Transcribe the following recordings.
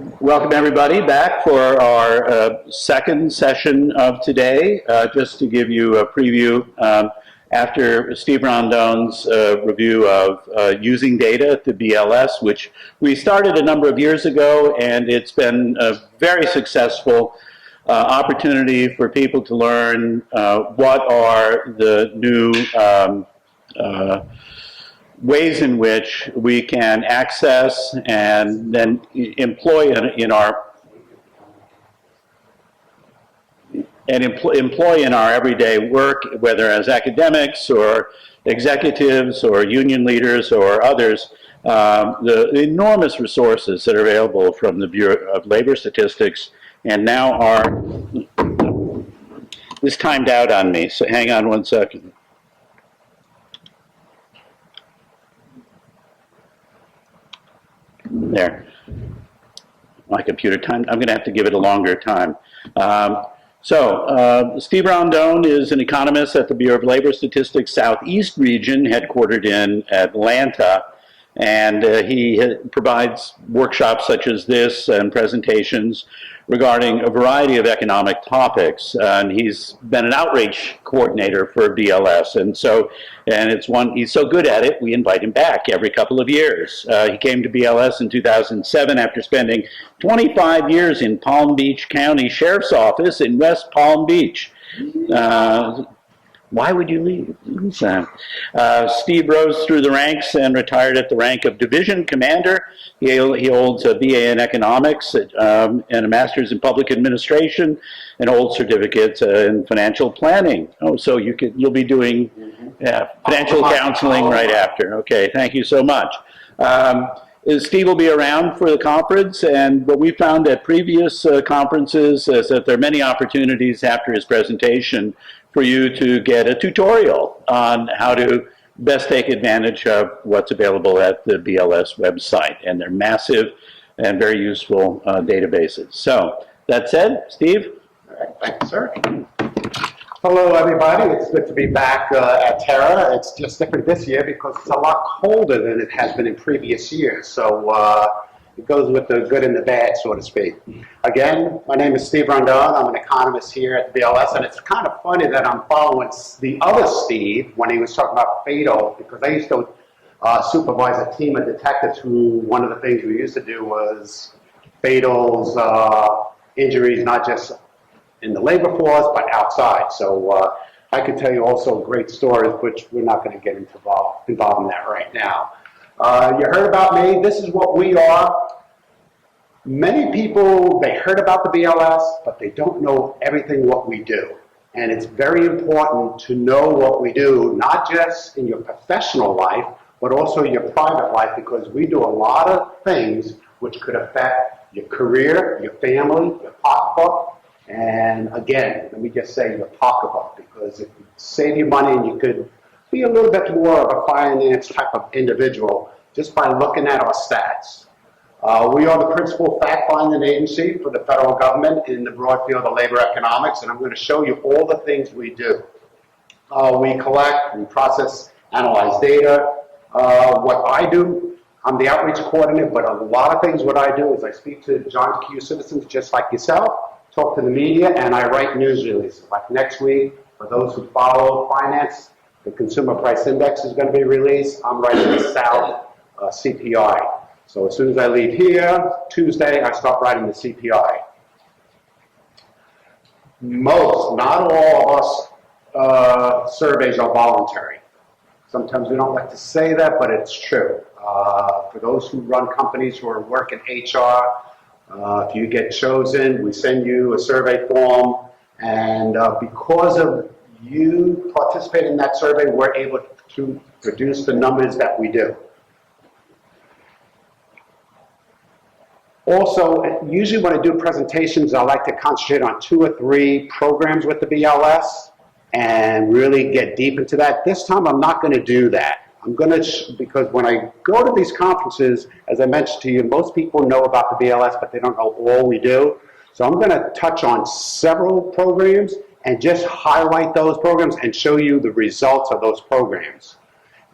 Welcome everybody back for our second session of today. Just to give you a preview, after Steve Rondon's review of using data at the BLS, which we started a number of years ago, and it's been a very successful opportunity for people to learn what are the new ways in which we can access and then employ in our everyday work, whether as academics or executives or union leaders or others, the enormous resources that are available from the Bureau of Labor Statistics, and now are, this timed out on me, so hang on one second. There. My computer time. I'm going to have to give it a longer time. Steve Rondon is an economist at the Bureau of Labor Statistics Southeast region, headquartered in Atlanta. And he provides workshops such as this and presentations regarding a variety of economic topics. And he's been an outreach coordinator for BLS. He's so good at it, we invite him back every couple of years. He came to BLS in 2007 after spending 25 years in Palm Beach County Sheriff's Office in West Palm Beach. Why would you leave? Steve rose through the ranks and retired at the rank of division commander. He holds a BA in economics and a master's in public administration, and holds certificates in financial planning. Oh, so you'll be doing financial counseling right after. Okay, thank you so much. Steve will be around for the conference, and what we found at previous conferences is that there are many opportunities after his presentation for you to get a tutorial on how to best take advantage of what's available at the BLS website, and they're massive and very useful databases. So, that said, Steve? All right, thank you, sir. Hello, everybody. It's good to be back at Terra. It's just different this year because it's a lot colder than it has been in previous years. So it goes with the good and the bad, so to speak. Again, my name is Steve Rondon. I'm an economist here at the BLS, and it's kind of funny that I'm following the other Steve when he was talking about fatal, because I used to supervise a team of detectives who, one of the things we used to do was fatals, injuries, not just in the labor force, but outside. So I could tell you also great stories, which we're not going to get involved in that right now. You heard about me. This is what we are. Many people, they heard about the BLS, but they don't know everything what we do. And it's very important to know what we do, not just in your professional life, but also your private life, because we do a lot of things which could affect your career, your family, your pocketbook. And again, let me just say your pocketbook, because it could save you money, and you could be a little bit more of a finance type of individual just by looking at our stats. We are the principal fact-finding agency for the federal government in the broad field of labor economics, and I'm going to show you all the things we do. We collect, we process, analyze data. What I do, I'm the outreach coordinator, but a lot of things what I do is I speak to John Q citizens just like yourself, talk to the media, and I write news releases. Like next week, for those who follow finance, the Consumer Price Index is going to be released. I'm writing the South CPI. So as soon as I leave here, Tuesday, I start writing the CPI. Most, not all of us surveys are voluntary. Sometimes we don't like to say that, but it's true. For those who run companies who are working HR, if you get chosen, we send you a survey form, and because of you participate in that survey, we're able to produce the numbers that we do. Also, usually when I do presentations, I like to concentrate on 2 or 3 programs with the BLS and really get deep into that. This time, I'm not going to do that. I'm going to, because when I go to these conferences, as I mentioned to you, most people know about the BLS, but they don't know all we do. So I'm going to touch on several programs and just highlight those programs and show you the results of those programs.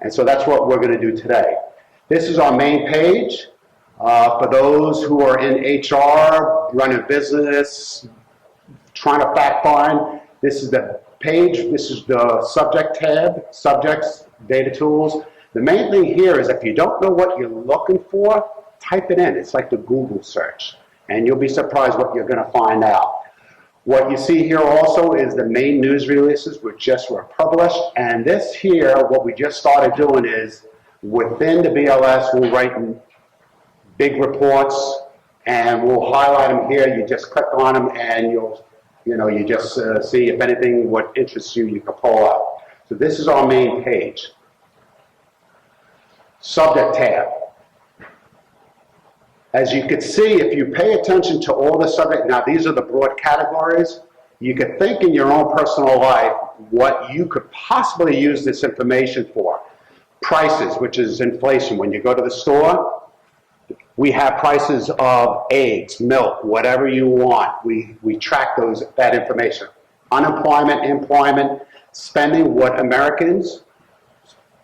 And so that's what we're going to do today. This is our main page. For those who are in HR, running business, trying to fact find, this is the page, this is the subject tab, subjects, data tools. The main thing here is if you don't know what you're looking for, type it in. It's like the Google search, and you'll be surprised what you're going to find out. What you see here also is the main news releases which just were published, and this here, what we just started doing is within the BLS, we'll write big reports, and we'll highlight them here. You just click on them, and you just see if anything what interests you, you can pull up. So this is our main page. Subject tab. As you can see, if you pay attention to all the subject, now these are the broad categories, you could think in your own personal life what you could possibly use this information for. Prices, which is inflation. When you go to the store, we have prices of eggs, milk, whatever you want. We track that information. Unemployment, employment, spending, what Americans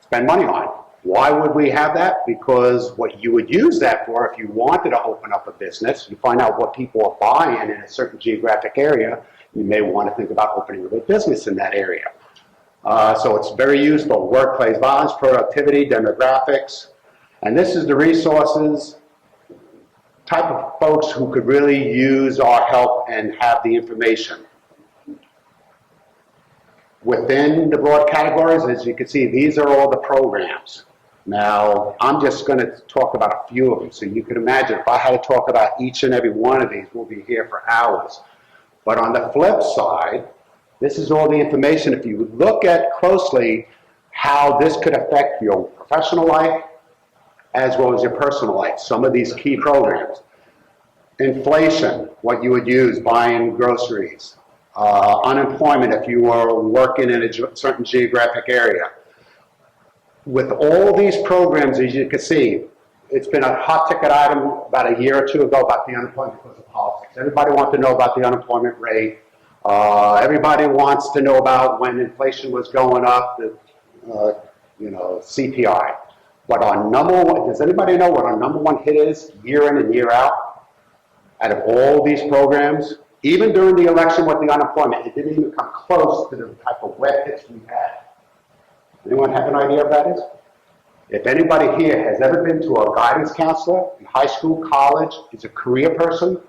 spend money on. Why would we have that? Because what you would use that for if you wanted to open up a business, you find out what people are buying in a certain geographic area, you may want to think about opening a business in that area. So it's very useful. Workplace violence, productivity, demographics. And this is the resources, type of folks who could really use our help and have the information. Within the broad categories, as you can see, these are all the programs. Now, I'm just going to talk about a few of them. So you can imagine if I had to talk about each and every one of these, we'll be here for hours. But on the flip side, this is all the information. If you look at closely how this could affect your professional life as well as your personal life, some of these key programs. Inflation, what you would use buying groceries. Unemployment if you are working in a certain geographic area. With all these programs, as you can see, it's been a hot ticket item about a year or two ago about the unemployment because of politics. Everybody wants to know about the unemployment rate. Everybody wants to know about when inflation was going up, the CPI. But our number one, does anybody know what our number one hit is year in and year out? Out of all these programs, even during the election with the unemployment, it didn't even come close to the type of web hits we had. Anyone have an idea what that is? If anybody here has ever been to a guidance counselor in high school, college, is a career person,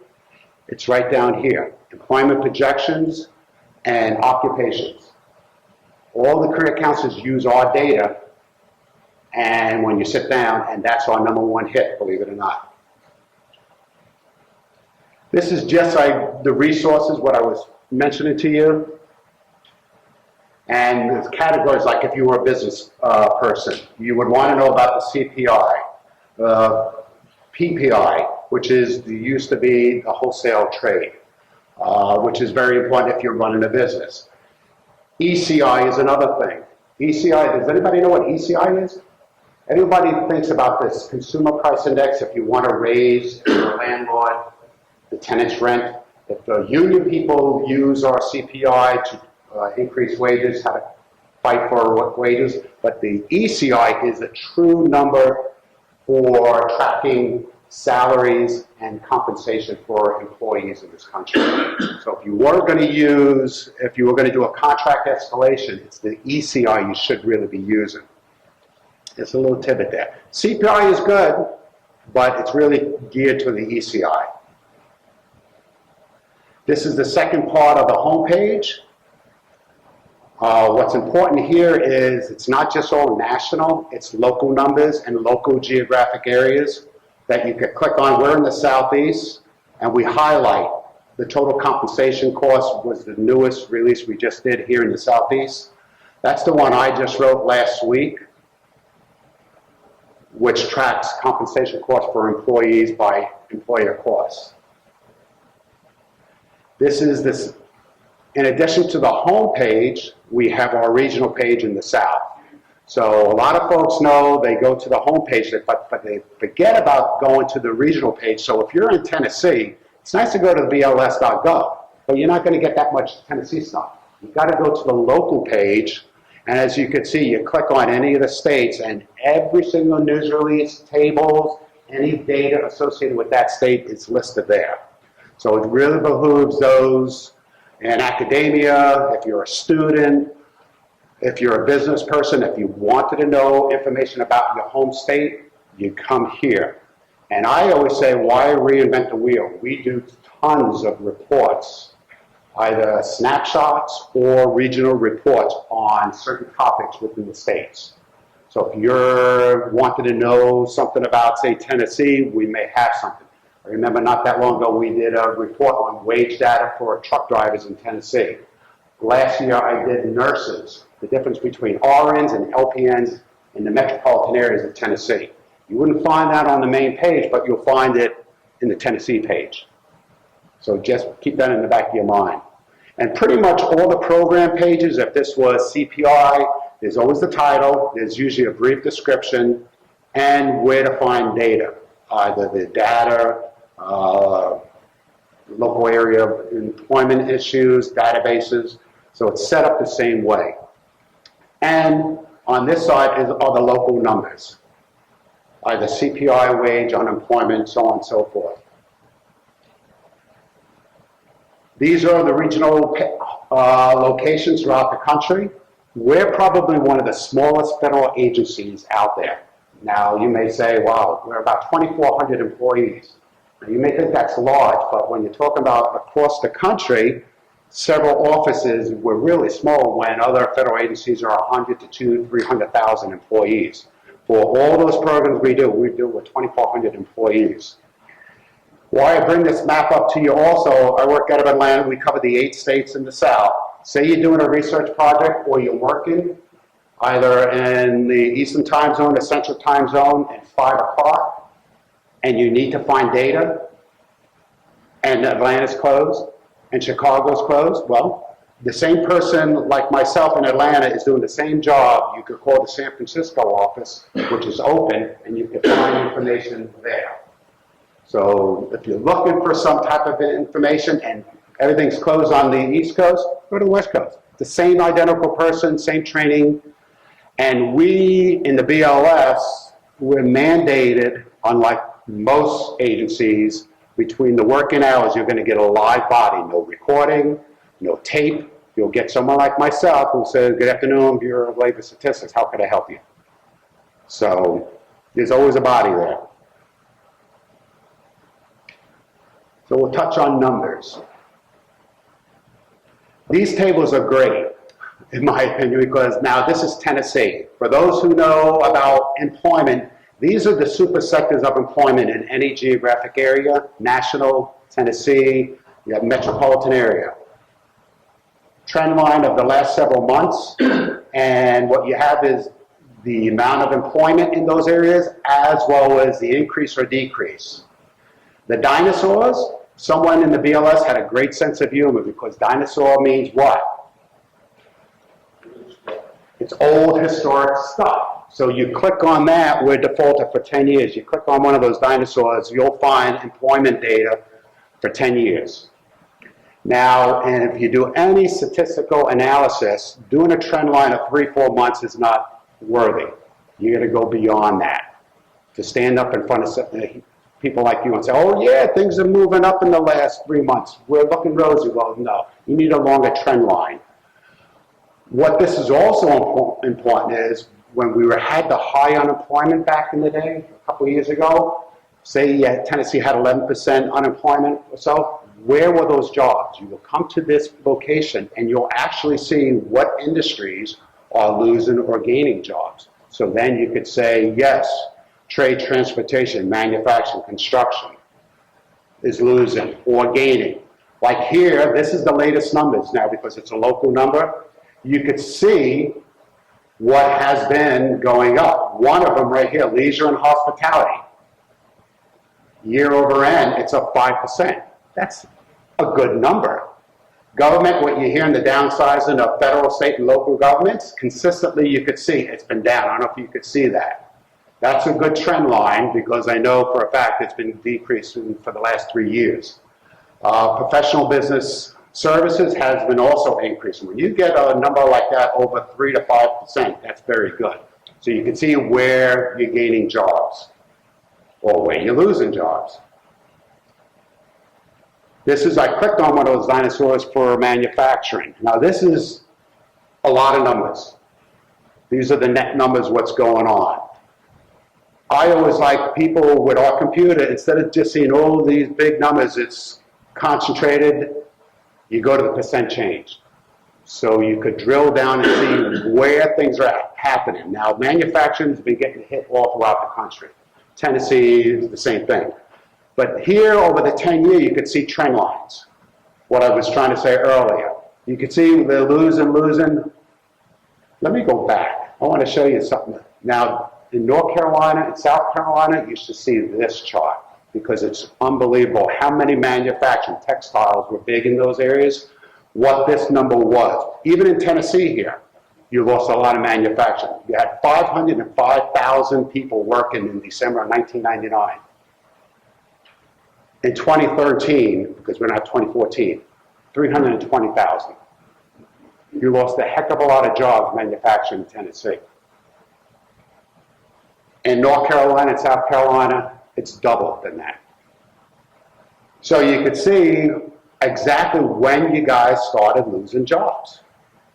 it's right down here. Employment projections and occupations. All the career counselors use our data, and when you sit down, and that's our number one hit, believe it or not. This is just like the resources, what I was mentioning to you. And there's categories like if you were a business person, you would want to know about the CPI, PPI, which used to be the wholesale trade, which is very important if you're running a business. ECI is another thing. ECI, does anybody know what ECI is? Everybody thinks about this consumer price index if you want to raise your landlord, the tenant's rent. If the union people use our CPI to increase wages, how to fight for wages, but the ECI is a true number for tracking salaries and compensation for employees in this country. So if you were going to do a contract escalation, it's the ECI you should really be using. It's a little tidbit there. CPI is good, but it's really geared to the ECI. This is the second part of the homepage. What's important here is it's not just all national, it's local numbers and local geographic areas that you could click on. We're in the Southeast, and we highlight the total compensation cost was the newest release we just did here in the Southeast. That's the one I just wrote last week, which tracks compensation costs for employees by employer costs. In addition to the home page, we have our regional page in the South. So a lot of folks know they go to the home page, but they forget about going to the regional page. So if you're in Tennessee, it's nice to go to the BLS.gov, but you're not going to get that much Tennessee stuff. You've got to go to the local page, and as you can see, you click on any of the states, and every single news release, tables, any data associated with that state is listed there. So it really behooves those in academia, if you're a student, if you're a business person, if you wanted to know information about your home state, you come here. And I always say, why reinvent the wheel? We do tons of reports, either snapshots or regional reports on certain topics within the states. So if you're wanting to know something about, say, Tennessee, we may have something. I remember not that long ago we did a report on wage data for truck drivers in Tennessee. Last year I did nurses, the difference between RNs and LPNs in the metropolitan areas of Tennessee. You wouldn't find that on the main page, but you'll find it in the Tennessee page. So just keep that in the back of your mind. And pretty much all the program pages, if this was CPI, there's always the title, there's usually a brief description, and where to find data, either the data, local area employment issues, databases. So it's set up the same way. And on this side are the local numbers, either CPI, wage, unemployment, so on and so forth. These are the regional locations throughout the country. We're probably one of the smallest federal agencies out there. Now, you may say, wow, we're about 2,400 employees. Now, you may think that's large, but when you're talking about across the country, several offices were really small when other federal agencies are 100 to 200,000, 300,000 employees. For all those programs we do with 2,400 employees. Why I bring this map up to you also, I work out of Atlanta, we cover the 8 states in the South. Say you're doing a research project or you're working either in the Eastern time zone or Central time zone at 5 o'clock and you need to find data and Atlanta's closed and Chicago's closed. Well, the same person like myself in Atlanta is doing the same job. You could call the San Francisco office, which is open, and you can find information there. So if you're looking for some type of information and everything's closed on the East Coast, go to the West Coast. The same identical person, same training. And we, in the BLS, we're mandated, unlike most agencies, between the working hours, you're going to get a live body, no recording, no tape. You'll get someone like myself who says, good afternoon, Bureau of Labor Statistics, how can I help you? So there's always a body there. So we'll touch on numbers. These tables are great, in my opinion, because now this is Tennessee. For those who know about employment, these are the super sectors of employment in any geographic area, national, Tennessee, you have metropolitan area. Trend line of the last several months, and what you have is the amount of employment in those areas as well as the increase or decrease. The dinosaurs, someone in the BLS had a great sense of humor because dinosaur means what? It's old historic stuff. So you click on that, we're defaulted for 10 years. You click on one of those dinosaurs, you'll find employment data for 10 years. Now, and if you do any statistical analysis, doing a trend line of 3-4 months is not worthy. You gotta go beyond that. To stand up in front of people like you and say, oh yeah, things are moving up in the last 3 months. We're looking rosy. Well, no, you need a longer trend line. What this is also important is when we had the high unemployment back in the day, a couple of years ago, say Tennessee had 11% unemployment or so, where were those jobs? You will come to this location and you'll actually see what industries are losing or gaining jobs. So then you could say, yes, trade, transportation, manufacturing, construction is losing or gaining. Like here, this is the latest numbers now because it's a local number. You could see what has been going up. One of them right here, leisure and hospitality. Year over end, it's up 5%. That's a good number. Government, what you hear in the downsizing of federal, state, and local governments, consistently you could see it's been down. I don't know if you could see that. That's a good trend line because I know for a fact it's been decreasing for the last 3 years. Professional business services has been also increasing. When you get a number like that over 3 to 5%, that's very good. So you can see where you're gaining jobs. or where you're losing jobs. I clicked on one of those dinosaurs for manufacturing. Now this is a lot of numbers. These are the net numbers, what's going on. I always like people with our computer, instead of just seeing all of these big numbers, it's concentrated, you go to the percent change. So you could drill down and see where things are happening. Now, manufacturing has been getting hit all throughout the country. Tennessee is the same thing. But here, over the 10-year, you could see trend lines. What I was trying to say earlier. You could see they're losing. Let me go back. I want to show you something. Now, in North Carolina and South Carolina, you should see this chart because it's unbelievable how many manufacturing textiles were big in those areas, what this number was. Even in Tennessee here, you lost a lot of manufacturing. You had 505,000 people working in December of 1999. In 2013, because we're not 2014, 320,000. You lost a heck of a lot of jobs manufacturing in Tennessee. In North Carolina and South Carolina, it's double than that. So you could see exactly when you guys started losing jobs.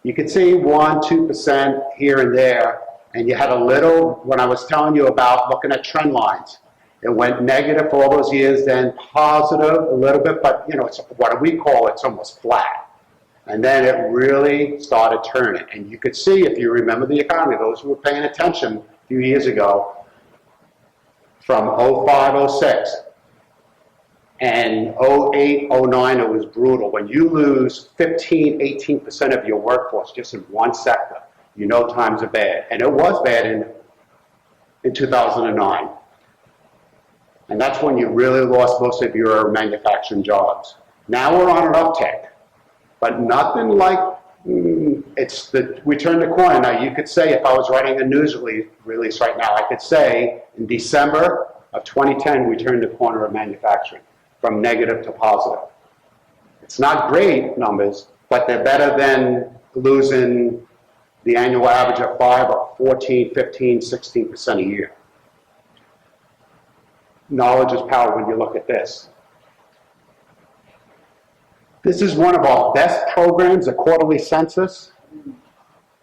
You could see 1%, 2% here and there, and you had a little, when I was telling you about looking at trend lines, it went negative for all those years, then positive a little bit, but you know, it's what we call it's almost flat. And then it really started turning. And you could see, if you remember the economy, those who were paying attention a few years ago, from 05, 06, and 08, 09, it was brutal. When you lose 15, 18% of your workforce just in one sector, you know times are bad. And it was bad in 2009. And that's when you really lost most of your manufacturing jobs. Now we're on an uptick, but nothing like, we turned the corner. Now you could say, if I was writing a news release right now, I could say in December of 2010, we turned the corner of manufacturing from negative to positive. It's not great numbers, but they're better than losing the annual average of 5 or 14, 15, 16% a year. Knowledge is power when you look at this. This is one of our best programs, a quarterly census,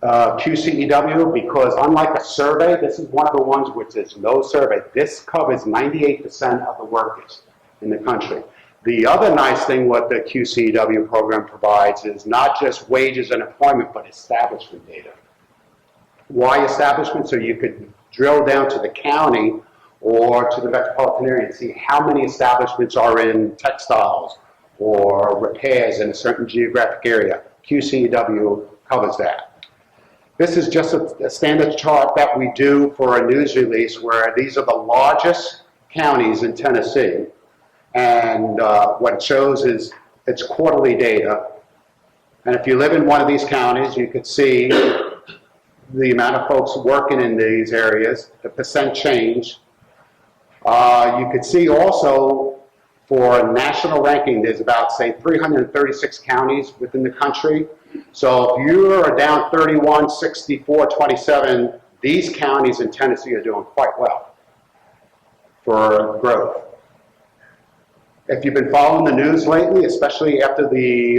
QCEW, because unlike a survey, this is one of the ones which is no survey. This covers 98% of the workers in the country. The other nice thing what the QCEW program provides is not just wages and employment, but establishment data. Why establishment? So you could drill down to the county or to the metropolitan area and see how many establishments are in textiles or repairs in a certain geographic area. QCEW covers that. This is just a standard chart that we do for a news release where these are the largest counties in Tennessee. And what it shows is it's quarterly data. And if you live in one of these counties, you could see the amount of folks working in these areas, the percent change. You could see also for national ranking, there's about, say, 336 counties within the country. So if you are down 31, 64, 27, these counties in Tennessee are doing quite well for growth. If you've been following the news lately, especially after the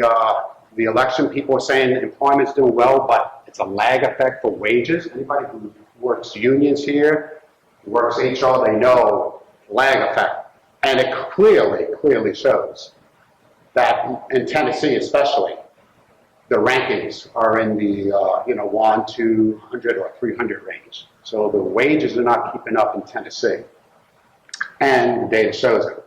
election, people are saying employment's doing well, but it's a lag effect for wages. Anybody who works unions here, works HR, they know lag effect. And it clearly shows that in Tennessee especially, the rankings are in the 1, 200, or 300 range. So the wages are not keeping up in Tennessee. And the data shows it.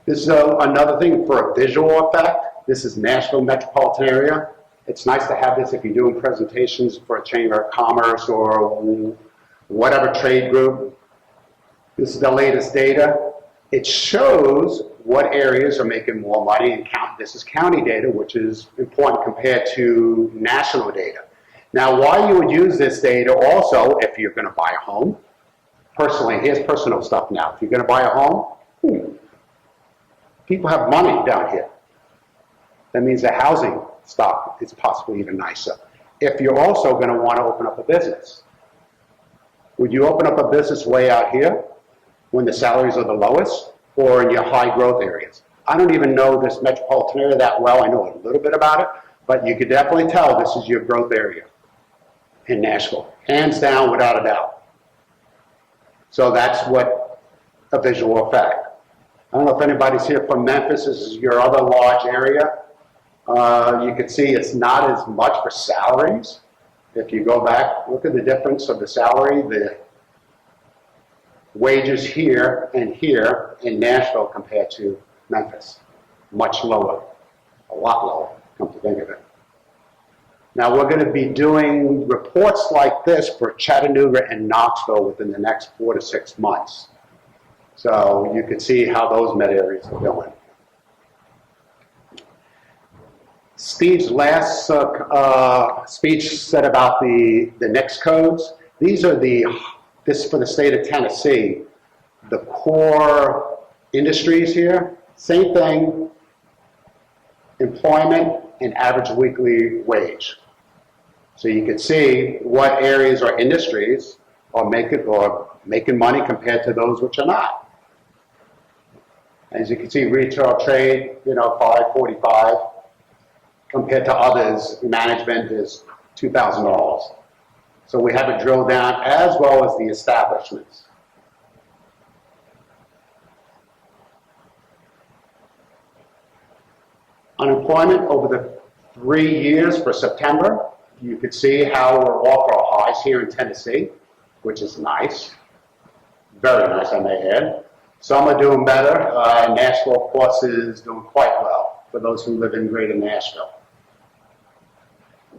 This is another thing for a visual effect. This is Nashville metropolitan area. It's nice to have this if you're doing presentations for a Chamber of Commerce or whatever trade group. This is the latest data. It shows what areas are making more money, and this is county data, which is important compared to national data. Now, why you would use this data also if you're going to buy a home. Personally, here's personal stuff now. If you're going to buy a home, people have money down here. That means the housing stock is possibly even nicer. If you're also going to want to open up a business, Would you open up a business way out here when the salaries are the lowest, or in your high growth areas? I don't even know this metropolitan area that well. I know a little bit about it, but you could definitely tell this is your growth area in Nashville, hands down, without a doubt. So that's what a visual effect. I don't know if anybody's here from Memphis. This is your other large area. You can see it's not as much for salaries. If you go back, look at the difference of the salary, the wages here and here in Nashville compared to Memphis. Much lower, a lot lower, come to think of it. Now we're going to be doing reports like this for Chattanooga and Knoxville within the next 4 to 6 months. So you can see how those met areas are going. Steve's last speech said about the NICS codes. These are this for the state of Tennessee, the core industries here. Same thing, employment and average weekly wage. So you can see what areas or industries are making money compared to those which are not. As you can see, retail trade, $545. Compared to others, management is $2,000. So we have it drilled down, as well as the establishments. Unemployment over the 3 years for September, you could see how we're off our highs here in Tennessee, which is nice. Very nice, I may add. Some are doing better. Nashville, of course, is doing quite well for those who live in greater Nashville.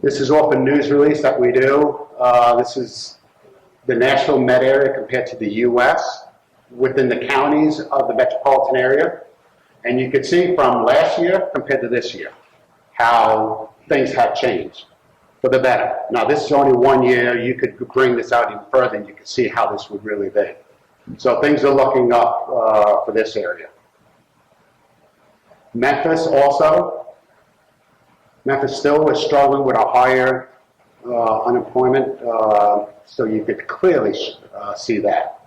This is off a news release that we do. This is the Nashville Met area compared to the U.S. within the counties of the metropolitan area. And you can see from last year compared to this year how things have changed for the better. Now, this is only 1 year. You could bring this out even further and you can see how this would really be. So things are looking up for this area. Memphis also. Memphis still is struggling with a higher unemployment, so you could clearly see that.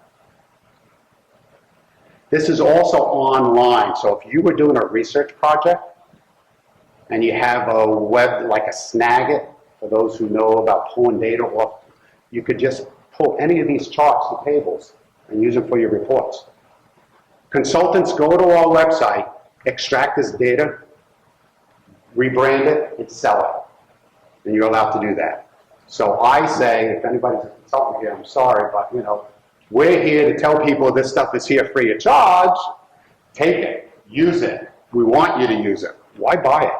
This is also online, so if you were doing a research project and you have a web, like a Snagit, for those who know about pulling data off, you could just pull any of these charts and tables and use them for your reports. Consultants go to our website, extract this data, rebrand it, and sell it. And you're allowed to do that. So I say, if anybody's a consultant here, I'm sorry, but we're here to tell people this stuff is here free of charge. Take it, use it. We want you to use it. Why buy it?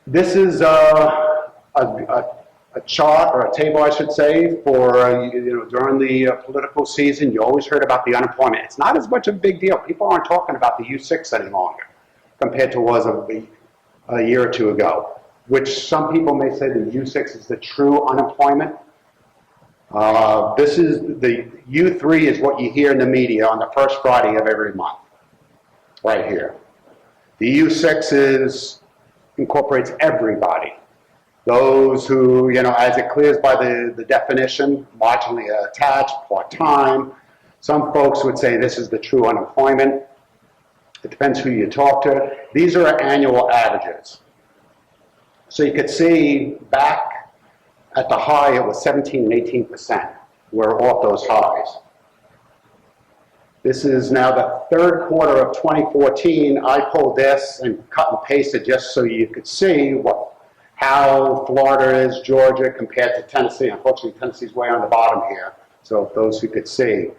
This is a chart, or a table, I should say, for during the political season. You always heard about the unemployment. It's not as much a big deal. People aren't talking about the U6 any longer compared to was a year or two ago, which some people may say the U6 is the true unemployment. This is the U3 is what you hear in the media on the first Friday of every month, right here. The U6 incorporates everybody. Those who, as it clears by the definition, marginally attached, part-time. Some folks would say this is the true unemployment. It depends who you talk to. These are annual averages. So you could see back at the high, it was 17 and 18%. We're off those highs. This is now the third quarter of 2014. I pulled this and cut and pasted just so you could see how Florida is, Georgia, compared to Tennessee. Unfortunately, Tennessee's way on the bottom here, so those who could see.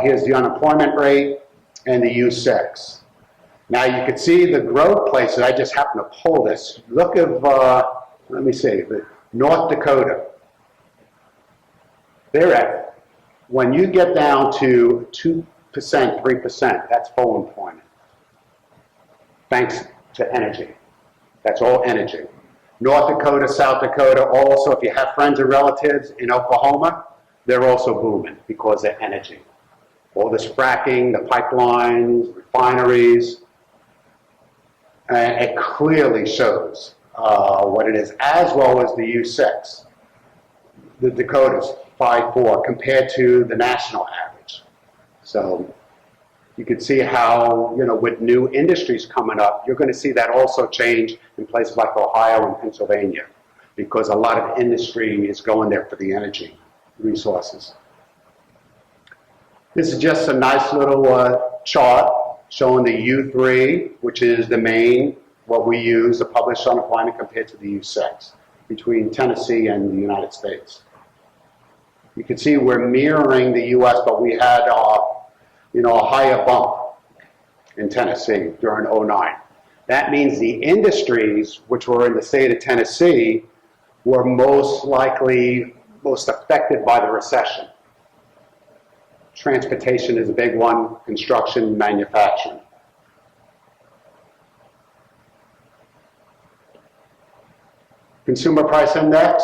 Here's the unemployment rate and the U6. Now you can see the growth places. I just happened to pull this. Look at, let me see, North Dakota. They're at, when you get down to 2%, 3%, that's full employment. Thanks to energy. That's all energy. North Dakota, South Dakota, also, if you have friends or relatives in Oklahoma, they're also booming because of energy. All this fracking, the pipelines, refineries, it clearly shows what it is, as well as the U6. the Dakotas, 5.4, compared to the national average. So you can see how, you know, with new industries coming up, you're going to see that also change in places like Ohio and Pennsylvania, because a lot of industry is going there for the energy resources. This is just a nice little chart showing the U3, which is the main, what we use, the published unemployment compared to the U6, between Tennessee and the United States. You can see we're mirroring the U.S., but we had, you know, a higher bump in Tennessee during '09. That means the industries which were in the state of Tennessee were most likely most affected by the recession. Transportation is a big one, construction, manufacturing. Consumer Price Index.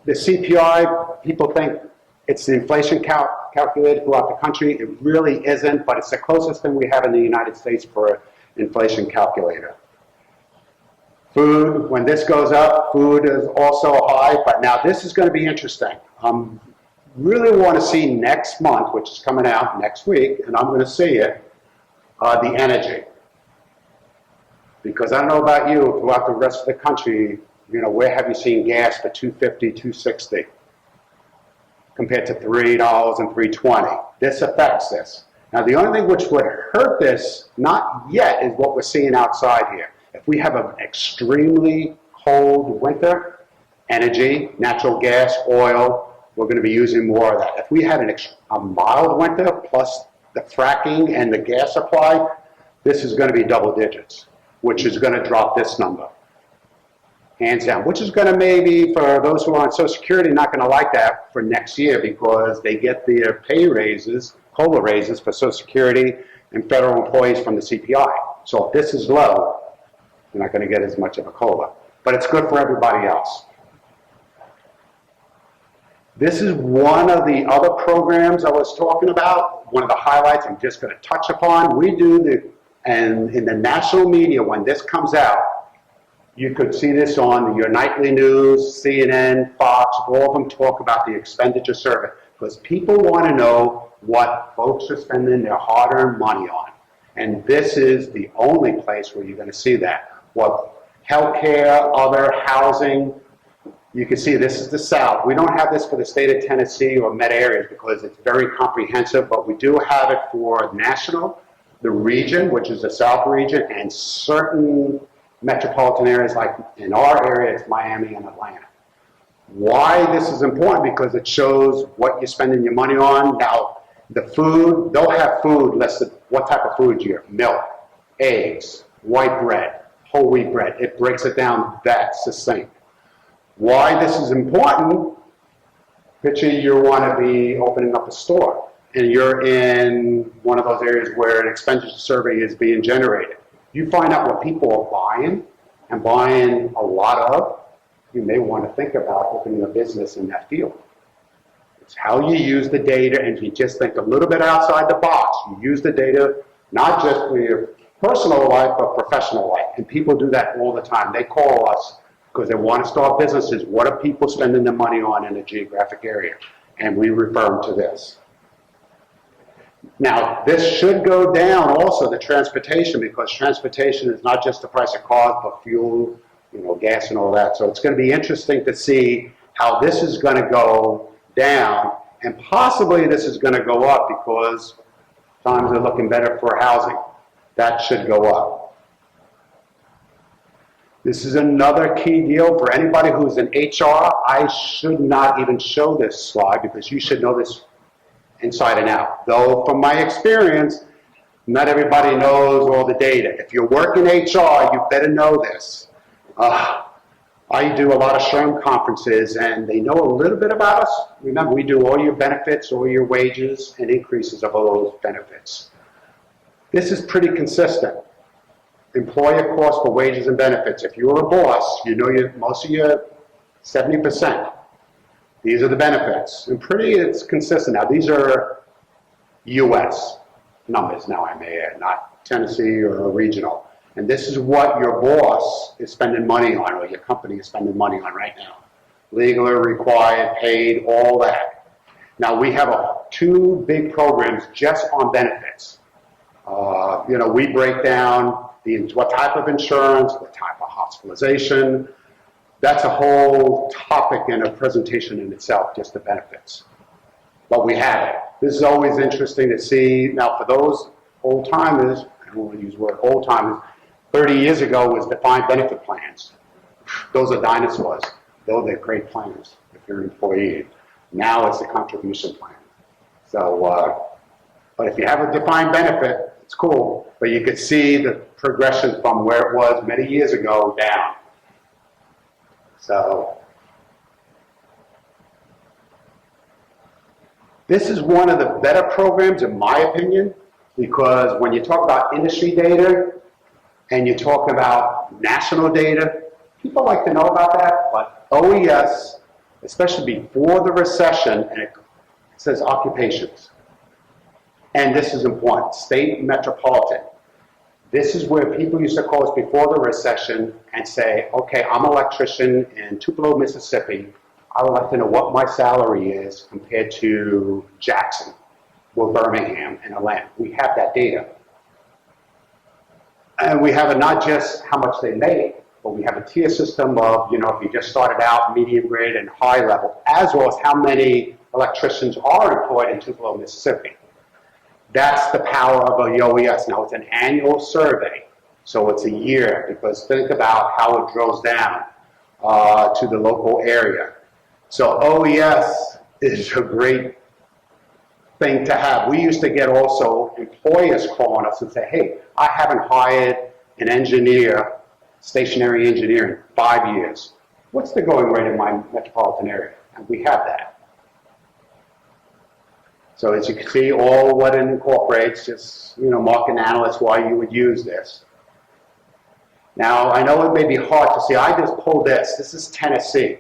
The CPI, people think it's the inflation calculated throughout the country. It really isn't, but it's the closest thing we have in the United States for an inflation calculator. Food, when this goes up, food is also high, but now this is going to be interesting. Really want to see next month, which is coming out next week, and I'm going to see it, the energy. Because I don't know about you, throughout the rest of the country, you know, where have you seen gas for $2.50, $2.60 compared to $3 and $3.20? This affects this. Now, the only thing which would hurt this, not yet, is what we're seeing outside here. If we have an extremely cold winter, energy, natural gas, oil, we're going to be using more of that. If we had a mild winter plus the fracking and the gas supply, this is going to be double digits, which is going to drop this number. Hands down, which is going to maybe, for those who are on Social Security, not going to like that for next year because they get their pay raises, COLA raises for Social Security and federal employees from the CPI. So if this is low, you're not going to get as much of a COLA. But it's good for everybody else. This is one of the other programs I was talking about, one of the highlights I'm just going to touch upon. We do and in the national media, when this comes out, you could see this on your nightly news, CNN, Fox, all of them talk about the expenditure survey, because people want to know what folks are spending their hard-earned money on. And this is the only place where you're going to see that. What healthcare, other housing, you can see this is the South. We don't have this for the state of Tennessee or met areas because it's very comprehensive, but we do have it for national, the region, which is the South region, and certain metropolitan areas like in our area, it's Miami and Atlanta. Why this is important? Because it shows what you're spending your money on. Now, the food, they'll have food listed, what type of food you have. Milk, eggs, white bread, whole wheat bread. It breaks it down that succinct. Why this is important, picture you want to be opening up a store and you're in one of those areas where an expenditure survey is being generated. You find out what people are buying and buying a lot of, you may want to think about opening a business in that field. It's how you use the data, and if you just think a little bit outside the box, you use the data not just for your personal life, but professional life. And people do that all the time. They call us because they want to start businesses. What are people spending their money on in a geographic area? And we refer them to this. Now, this should go down also, the transportation, because transportation is not just the price of cars, but fuel, you know, gas and all that. So it's going to be interesting to see how this is going to go down, and possibly this is going to go up because times are looking better for housing. That should go up. This is another key deal for anybody who's in HR. I should not even show this slide because you should know this inside and out. Though from my experience, not everybody knows all the data. If you work in HR, you better know this. I do a lot of SHRM conferences and they know a little bit about us. Remember, we do all your benefits, all your wages, and increases of all those benefits. This is pretty consistent. Employer cost for wages and benefits. If you're a boss, you know most of your 70%. These are the benefits. And it's consistent. Now, these are U.S. numbers, now I may add, not Tennessee or regional. And this is what your boss is spending money on, or your company is spending money on right now. legally required, paid, all that. Now we have two big programs just on benefits. You know, we break down what type of insurance, what type of hospitalization. That's a whole topic and a presentation in itself, just the benefits. But we have it. This is always interesting to see. Now, for those old timers, I don't want to use the word old timers, 30 years ago was defined benefit plans. Those are dinosaurs. Those are great plans if you're an employee. Now it's a contribution plan. So, but if you have a defined benefit, it's cool. But you could see the progression from where it was many years ago down. So, this is one of the better programs, in my opinion, because when you talk about industry data and you talk about national data, people like to know about that, but OES, especially before the recession, and it says occupations. And this is important, state and metropolitan. This is where people used to call us before the recession and say, okay, I'm an electrician in Tupelo, Mississippi. I would like to know what my salary is compared to Jackson, or Birmingham, and Atlanta. We have that data. And we have it not just how much they make, but we have a tier system of, you know, if you just started out, medium grade and high level, as well as how many electricians are employed in Tupelo, Mississippi. That's the power of the OES. Now, it's an annual survey, so it's a year, because think about how it drills down to the local area. So OES is a great thing to have. We used to get also employers calling us and say, hey, I haven't hired an engineer, stationary engineer, in 5 years. What's the going rate in my metropolitan area? And we have that. So as you can see, all what it incorporates, just, you know, market analysts, why you would use this. Now, I know it may be hard to see. I just pulled this. This is Tennessee.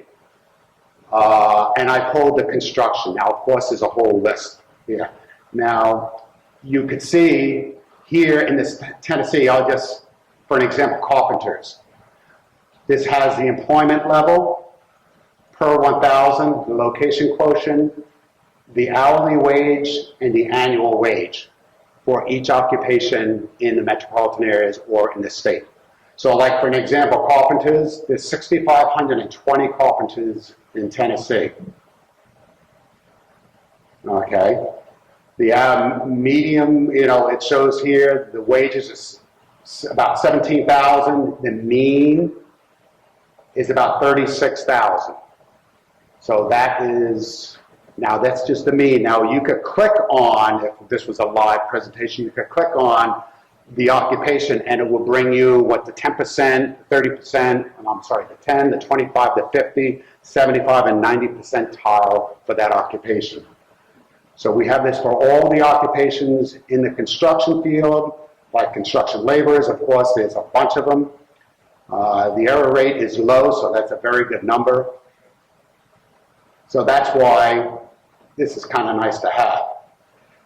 And I pulled the construction. Now, of course, there's a whole list here. Now, you could see here in this Tennessee, I'll just, for an example, carpenters. This has the employment level per 1,000, the location quotient, the hourly wage, and the annual wage for each occupation in the metropolitan areas or in the state. So like for an example, carpenters, there's 6,520 carpenters in Tennessee. Okay. The medium, you know, it shows here the wages is about 17,000. The mean is about 36,000. So that is, now that's just the mean. Now you could click on, if this was a live presentation, you could click on the occupation and it will bring you what the 10%, 30%, I'm sorry, the 10, the 25, the 50, 75, and 90 percentile for that occupation. So we have this for all the occupations in the construction field, like construction laborers, of course, there's a bunch of them. The error rate is low, so that's a very good number. So that's why this is kind of nice to have.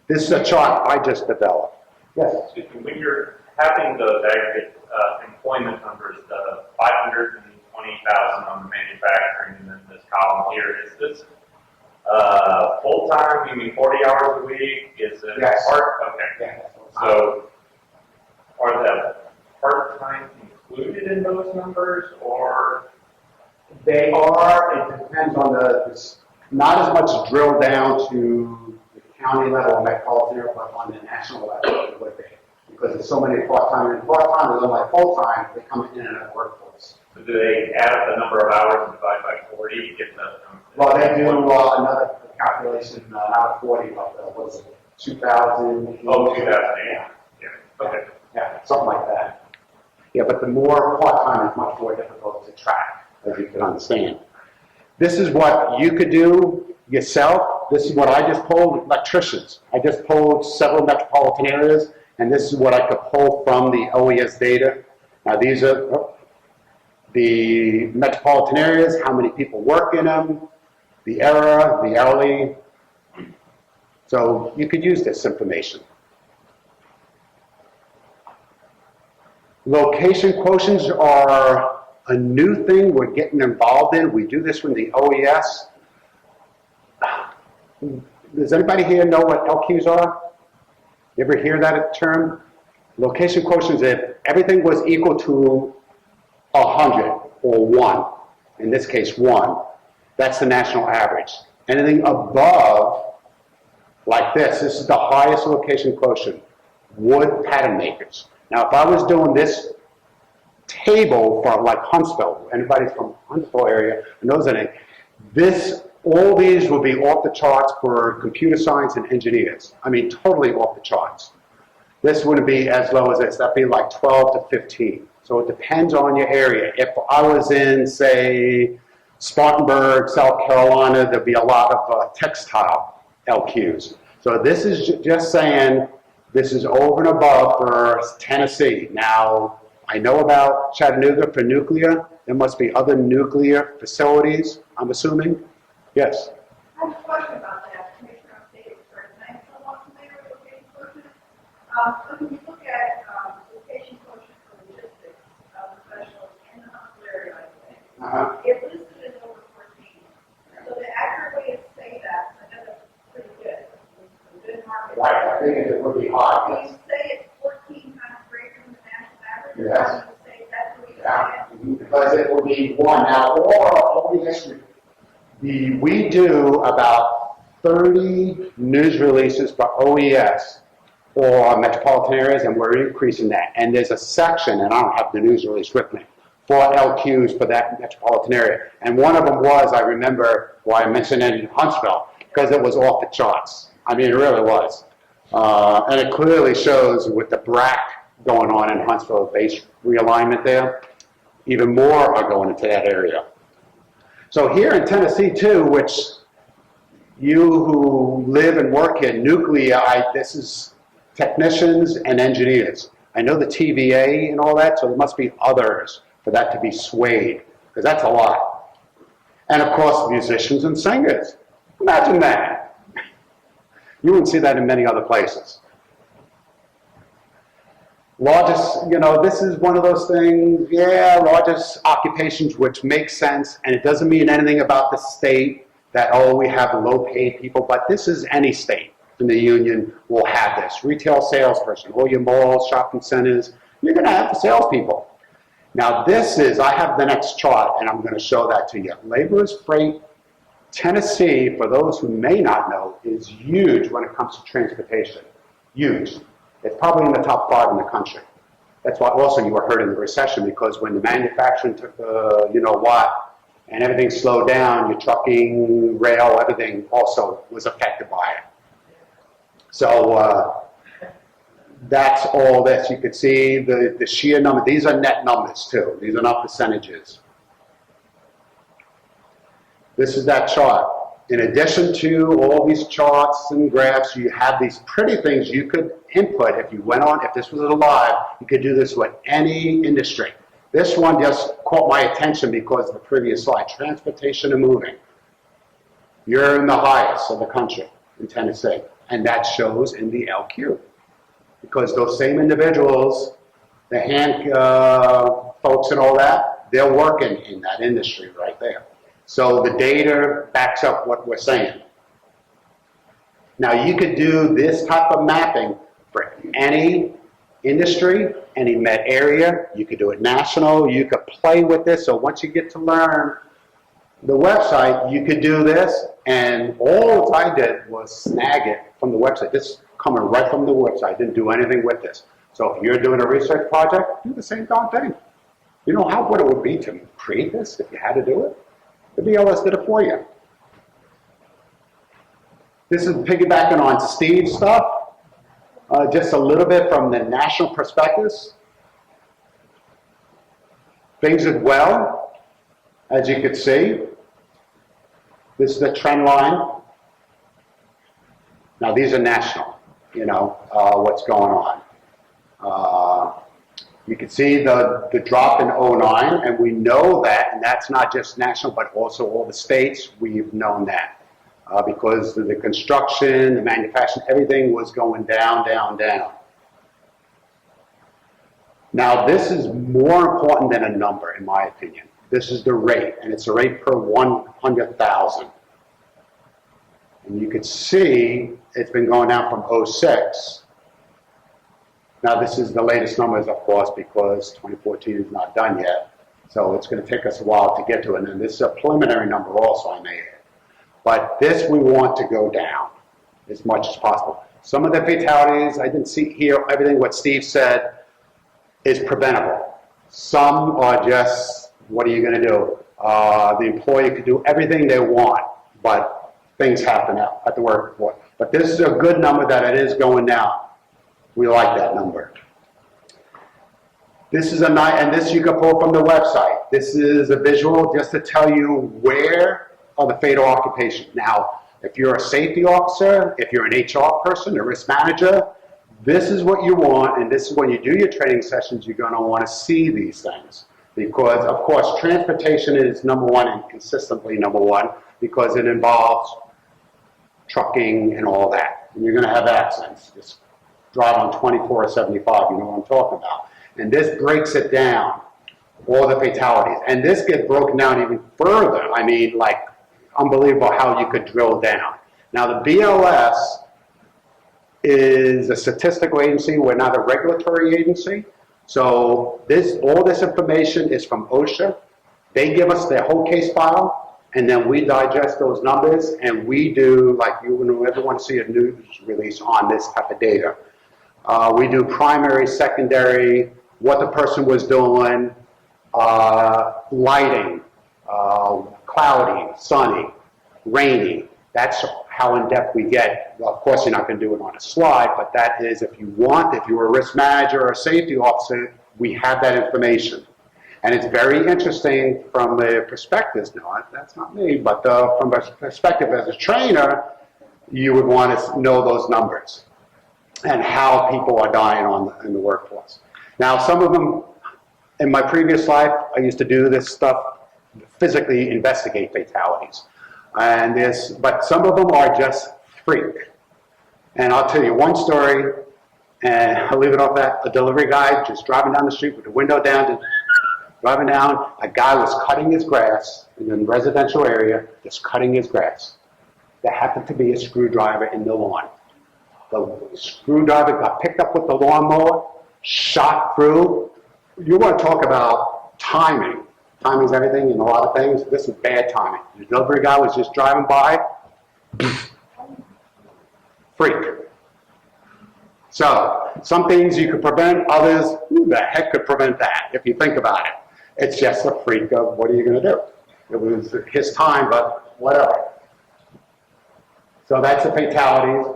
This is a chart I just developed. Yes? When you're having those aggregate employment numbers, the 520,000 on the manufacturing and then this column here, is this full-time? You mean 40 hours a week? Is it Yes. part? Okay. Yeah. So are the part-time included in those numbers, or? They are, it depends on the, not as much drilled down to the county level, metropolitan area, but on the national level, it would be. Because there's so many part-timers, and part-timers, unlike full-time, they come in and out of the workforce. So do they add up the number of hours and divide by 40 to get the? Well, they do another calculation, not a 40, but what is it, 2,000? Oh, 2008. Yeah. Yeah. Okay. Yeah, something like that. Yeah, but the more part-time is much more difficult to track, as you can understand. This is what you could do yourself. This is what I just pulled, electricians. I just pulled several metropolitan areas, and this is what I could pull from the OES data. Now these are the metropolitan areas, how many people work in them, the era, the hourly. So you could use this information. Location quotients are A new thing we're getting involved in, we do this with the OES. Does anybody here know what LQs are? You ever hear that term? Location quotients, if everything was equal to 100 or 1, in this case 1, that's the national average. Anything above, like this is the highest location quotient, wood pattern makers. Now if I was doing this table for like Huntsville, anybody from Huntsville area knows anything, all these will be off the charts for computer science and engineers. I mean, totally off the charts. This wouldn't be as low as this. That'd be like 12 to 15. So it depends on your area. If I was in, say, Spartanburg, South Carolina, there'd be a lot of textile LQs. So this is just saying this is over and above for Tennessee. Now, I know about Chattanooga for nuclear. There must be other nuclear facilities, I'm assuming. Yes? I have a question about that. Commissioner of State Express. I'm somewhat familiar with location quotient. When you look at location quotient for logistics professionals in the Huntsville area, I think, it listed as over 14. So the accurate way to say that, I know that's pretty good. It's a good market. Right, I think it would be high. When you say it's 14 times greater than the national average, Yes. how do you say that's what you say? Because it will be 1. Now, all OES, we do about 30 news releases for OES or metropolitan areas, and we're increasing that. And there's a section, and I don't have the news release with me, for LQs for that metropolitan area. And one of them was, I remember why I mentioned it in Huntsville, because it was off the charts. I mean, it really was. And it clearly shows with the BRAC going on in Huntsville, base realignment there, even more are going into that area. So here in Tennessee too, which you who live and work in nuclear, this is technicians and engineers. I know the TVA and all that, so there must be others for that to be swayed, because that's a lot. And of course, musicians and singers. Imagine that. You wouldn't see that in many other places. Largest, this is one of those things, largest occupations, which makes sense, and it doesn't mean anything about the state that, oh, we have low-paid people, but this is any state in the union will have this. Retail salesperson, all your malls, shopping centers, you're going to have the salespeople. Now this is, I have the next chart, and I'm going to show that to you. Laborers freight, Tennessee, for those who may not know, is huge when it comes to transportation. Huge. It's probably in the top 5 in the country. That's why also you were hurt in the recession, because when the manufacturing took the, and everything slowed down, your trucking, rail, everything also was affected by it. So that's all this. You could see the sheer number. These are net numbers too. These are not percentages. This is that chart. In addition to all these charts and graphs, you have these pretty things you could input if you went on, if this was alive, you could do this with any industry. This one just caught my attention because of the previous slide, transportation and moving. You're in the highest of the country in Tennessee, and that shows in the LQ. Because those same individuals, the hand folks and all that, they're working in that industry right there. So the data backs up what we're saying. Now you could do this type of mapping for any industry, any met area. You could do it national. You could play with this. So once you get to learn the website, you could do this. And all I did was snag it from the website. This is coming right from the website. I didn't do anything with this. So if you're doing a research project, do the same darn thing. You know what it would be to create this if you had to do it? The BLS did it for you. This is piggybacking on Steve's stuff, just a little bit from the national perspectives. Things did well, as you could see. This is the trend line. Now these are national, what's going on. You can see the drop in 09, and we know that, and that's not just national, but also all the states, we've known that. Because the construction, the manufacturing, everything was going down, down, down. Now, this is more important than a number, in my opinion. This is the rate, and it's a rate per 100,000. And you can see it's been going down from '06. Now, this is the latest numbers, of course, because 2014 is not done yet. So it's going to take us a while to get to it. And this is a preliminary number also, I may add. But this we want to go down as much as possible. Some of the fatalities, I didn't see here, everything what Steve said is preventable. Some are just, what are you going to do? The employee could do everything they want, but things happen at the workforce. But this is a good number that it is going down. We like that number. This is a nice, and this you can pull from the website. This is a visual just to tell you where are the fatal occupations. Now, if you're a safety officer, if you're an HR person, a risk manager, this is what you want, and this is when you do your training sessions, you're going to want to see these things. Because, of course, transportation is number one and consistently number one because it involves trucking and all that. And you're going to have accidents. Just drive on 24 or 75, you know what I'm talking about. And this breaks it down, all the fatalities. And this gets broken down even further. I mean, like, unbelievable how you could drill down. Now, the BLS is a statistical agency. We're not a regulatory agency. So all this information is from OSHA. They give us their whole case file, and then we digest those numbers, and we do, like you would ever want to see a news release on this type of data. We do primary, secondary, what the person was doing, lighting, cloudy, sunny, rainy. That's how in-depth we get. Well, of course, you're not going to do it on a slide, but that is, if you want, if you're a risk manager or a safety officer, we have that information. And it's very interesting from the perspective, no, that's not me, but from a perspective as a trainer, you would want to know those numbers and how people are dying in the workforce. Now, some of them, in my previous life, I used to do this stuff, physically investigate fatalities. But some of them are just freak. And I'll tell you one story, and I'll leave it off that. A delivery guy just driving down the street with the window down, driving down, a guy was cutting his grass in a residential area, just cutting his grass. There happened to be a screwdriver in the lawn. The screwdriver got picked up with the lawnmower, shot through. You want to talk about timing. Timing's everything in a lot of things. This is bad timing. The delivery guy was just driving by. Freak. So, some things you could prevent, others, who the heck could prevent that, if you think about it. It's just a freak of what are you going to do? It was his time, but whatever. So that's the fatalities.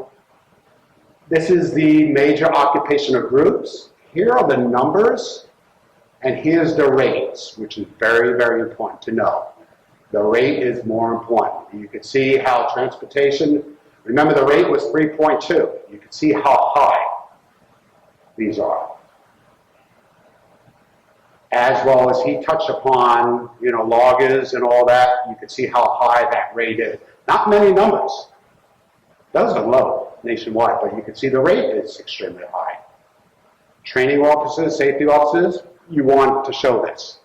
This is the major occupational groups. Here are the numbers, and here's the rates, which is very, very important to know. The rate is more important. You can see how transportation, remember the rate was 3.2. You can see how high these are. As well as he touched upon, loggers and all that, you can see how high that rate is. Not many numbers. Those are low nationwide, but you can see the rate is extremely high. Training officers, safety officers, you want to show this.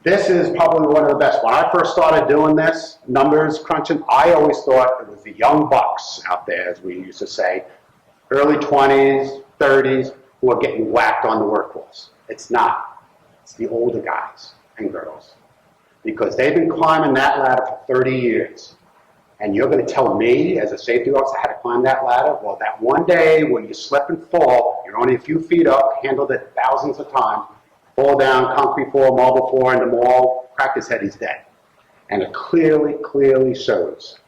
This is probably one of the best. When I first started doing this, numbers crunching, I always thought it was the young bucks out there, as we used to say, early 20s, 30s, who are getting whacked on the workforce. It's not. It's the older guys and girls. Because they've been climbing that ladder for 30 years. And you're going to tell me, as a safety officer, how to climb that ladder? Well, that one day when you slip and fall, you're only a few feet up, handled it thousands of times, fall down, concrete floor, marble floor, and the mall, crack his head, he's dead. And it clearly, clearly shows.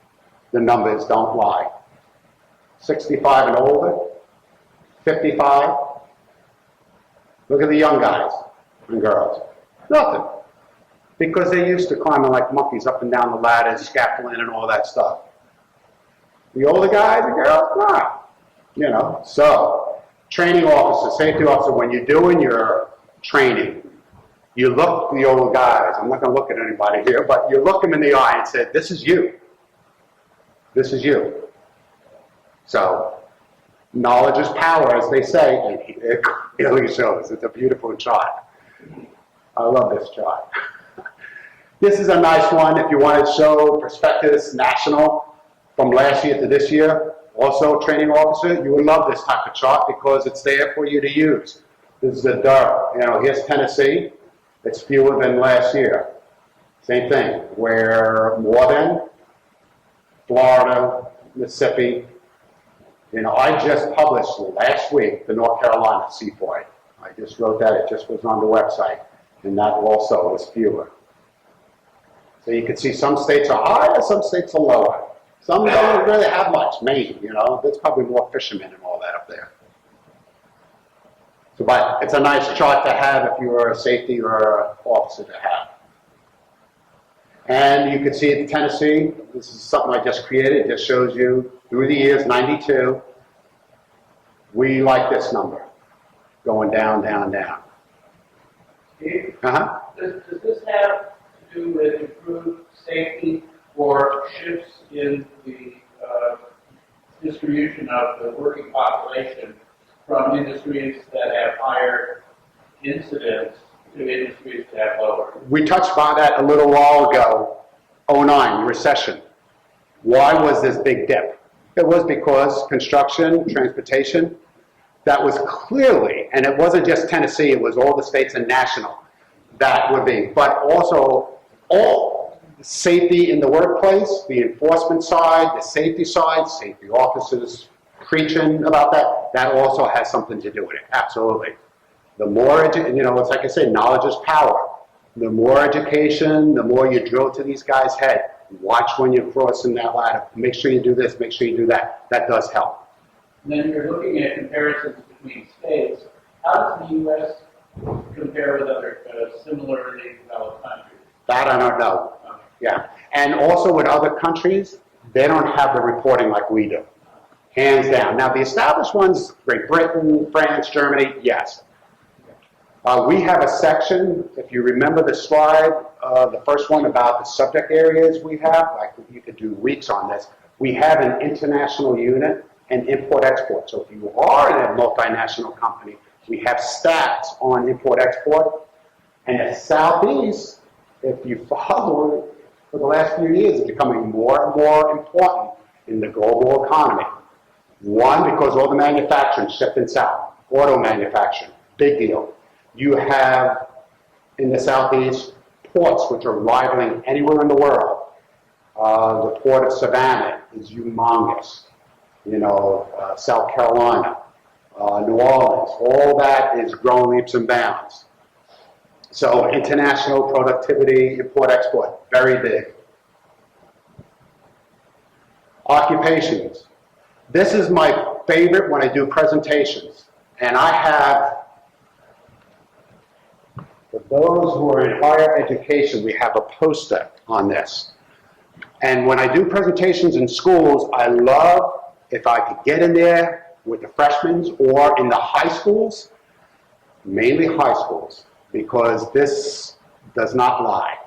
The numbers don't lie. 65 and older, 55. Look at the young guys and girls. Nothing. Because they're used to climbing like monkeys up and down the ladders, scaffolding and all that stuff. The older guys and girls, not. So, training officer, safety officer, when you're doing your training, you look the older guys, I'm not going to look at anybody here, but you look them in the eye and say, this is you. This is you. So, Knowledge is power, as they say, and it clearly shows. It's a beautiful chart. I love this chart. This is a nice one if you want to show prospectus national from last year to this year. Also, training officer, you would love this type of chart because it's there for you to use. This is the dirt. You know, here's Tennessee. It's fewer than last year. Same thing. Where more than Florida, Mississippi. You know, I just published last week the North Carolina CFOI. I just wrote that. It just was on the website. And that also is fewer. So you can see some states are higher, some states are lower. Some don't really have much. Maine, you know, there's probably more fishermen and all that up there. So, but it's a nice chart to have if you're a safety or an officer to have. And you can see in Tennessee, this is something I just created. It just shows you through the years, 92, we like this number, going down, down, down. Steve, Uh-huh. does this have to do with improved safety or shifts in the distribution of the working population from industries that have higher incidence to industries that have lower? We touched on that a little while ago, 09, recession. Why was this big dip? It was because construction, transportation, that was clearly, and it wasn't just Tennessee, it was all the states and national that were being, but also all safety in the workplace, the enforcement side, the safety officers preaching about that, that also has something to do with it, absolutely. The more, you know, it's like I say, knowledge is power. The more education, the more you drill to these guys' head. Watch when you're crossing that ladder. Make sure you do this, make sure you do that. That does help. And then you're looking at comparisons between states. How does the U.S. compare with other similarly developed countries? That I don't know. Yeah. And also with other countries, they don't have the reporting like we do. Hands down. Now the established ones, Great Britain, France, Germany, yes. We have a section, if you remember the slide, the first one about the subject areas we have, like you could do weeks on this. We have an international unit and import-export. So if you are in a multinational company, we have stats on import-export. And the Southeast, if you follow it for the last few years, is becoming more and more important in the global economy. One, because all the manufacturing shifting south, auto manufacturing, big deal. You have, in the Southeast, ports which are rivaling anywhere in the world. The port of Savannah is humongous. You know, South Carolina, New Orleans, all that is growing leaps and bounds. So international productivity, import-export, very big. Occupations. This is my favorite when I do presentations. And I have, for those who are in higher education, we have a poster on this. And when I do presentations in schools, I love if I could get in there with the freshmen or in the high schools, mainly high schools, because this does not lie.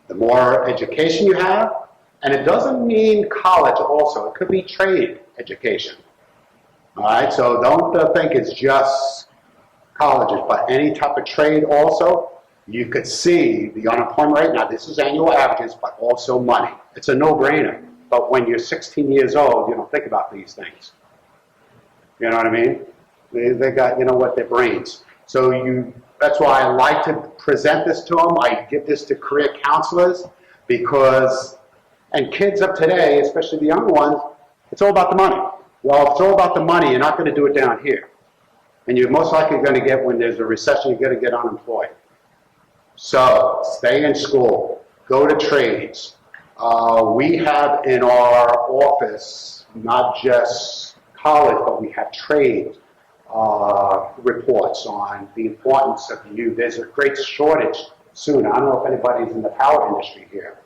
The more education you have, and it doesn't mean college also, it could be trade education. All right, so don't think it's just colleges, but any type of trade also, you could see the unemployment rate. Now this is annual averages, but also money. It's a no-brainer. But when you're 16 years old, you don't think about these things. You know what I mean? They got, you know what, their brains. So that's why I like to present this to them. I give this to career counselors because, and kids of today, especially the young ones, it's all about the money. Well, if it's all about the money, you're not going to do it down here. And you're most likely going to get, when there's a recession, you're going to get unemployed. So stay in school, go to trades. We have in our office, not just college, but we have trade reports on the importance of you. There's a great shortage soon. I don't know if anybody's in the power industry here.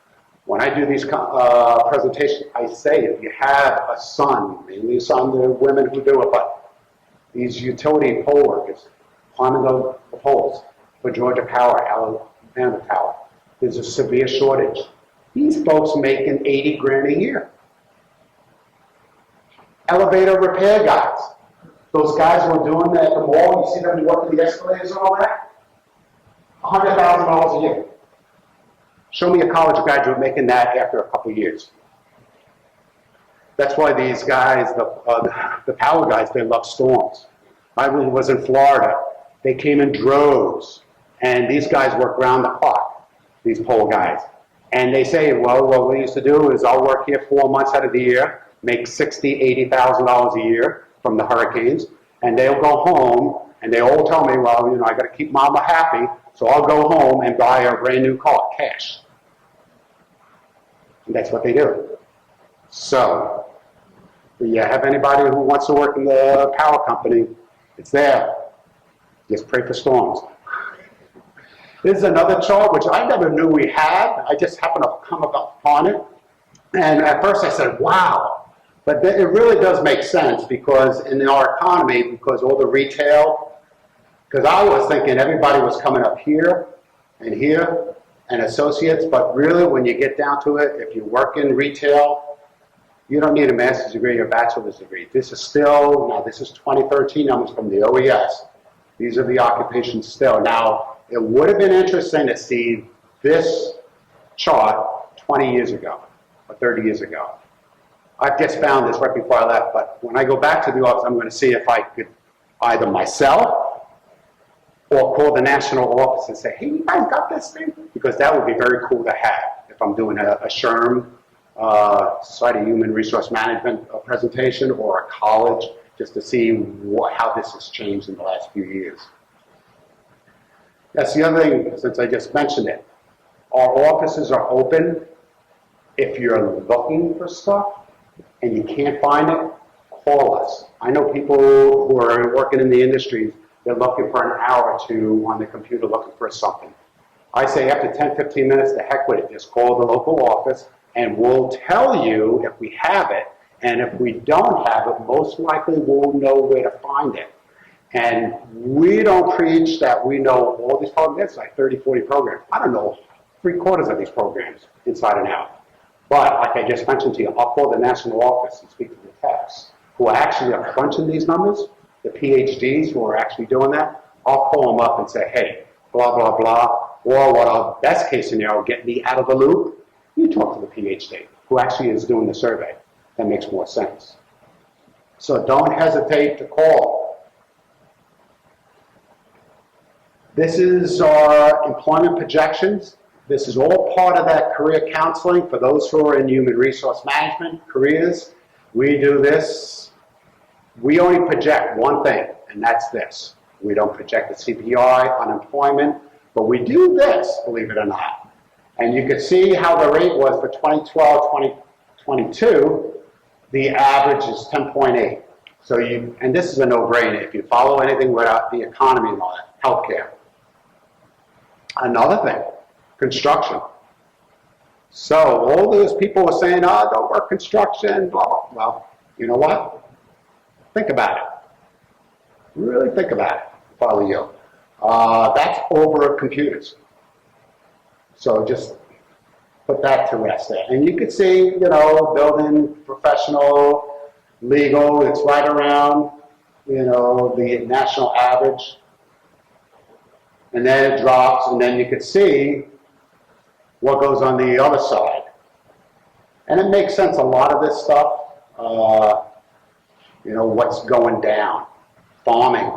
When I do these presentations, I say if you have a son, mainly it's on the women who do it, but these utility poll workers climbing the poles for Georgia Power, Alabama Power, there's a severe shortage. These folks making 80 grand a year. Elevator repair guys. Those guys who are doing that at the mall, you see them working the escalators and all that? $100,000 a year. Show me a college graduate making that after a couple of years. That's why these guys, the power guys, they love storms. I was in Florida. They came in droves, and these guys work round the clock, these pole guys. And they say, well, what we used to do is I'll work here 4 months out of the year, make $60,000, $80,000 a year from the hurricanes, and they'll go home, and they all tell me, well, you know, I got to keep mama happy, so I'll go home and buy a brand new car, cash. And that's what they do. So, if you have anybody who wants to work in the power company, it's there. Just pray for storms. This is another chart which I never knew we had. I just happened to come upon it. And at first I said, wow. But it really does make sense because in our economy, because all the retail, because I was thinking everybody was coming up here and associates, but really when you get down to it, if you work in retail, you don't need a master's degree or bachelor's degree. This is still, now this is 2013 numbers from the OES. These are the occupations still. Now, it would have been interesting to see this chart 20 years ago or 30 years ago. I've just found this right before I left, but when I go back to the office, I'm going to see if I could either myself or call the national office and say, hey, you guys got this thing? Because that would be very cool to have if I'm doing a SHRM, Society of Human Resource Management presentation, or a college, just to see how this has changed in the last few years. That's the other thing, since I just mentioned it. Our offices are open. If you're looking for stuff and you can't find it, call us. I know people who are working in the industries, they're looking for an hour or two on the computer looking for something. I say after 10, 15 minutes, the heck with it. Just call the local office and we'll tell you if we have it. And if we don't have it, most likely we'll know where to find it. And we don't preach that we know all these programs. It's like 30, 40 programs. I don't know 3/4 of these programs inside and out. But like I just mentioned to you, I'll call the national office and speak to the techs who actually are crunching these numbers, the PhDs who are actually doing that. I'll call them up and say, hey, blah, blah, blah. Or what our best case scenario, get me out of the loop. You talk to the PhD who actually is doing the survey. That makes more sense. So don't hesitate to call. This is our employment projections. This is all part of that career counseling for those who are in human resource management careers. We do this. We only project one thing, and that's this. We don't project the CPI, unemployment, but we do this, believe it or not. And you can see how the rate was for 2012, 2022. The average is 10.8. So and this is a no-brainer. If you follow anything without the economy and all that, healthcare. Another thing, construction. So all those people were saying, oh, don't work construction, blah, blah. Well, you know what? Think about it. Really think about it, follow you. That's over computers. So just put that to rest there. And you can see, you know, building, professional, legal, it's right around, you know, the national average. And then it drops, and then you can see what goes on the other side. And it makes sense, a lot of this stuff, you know, what's going down. Farming.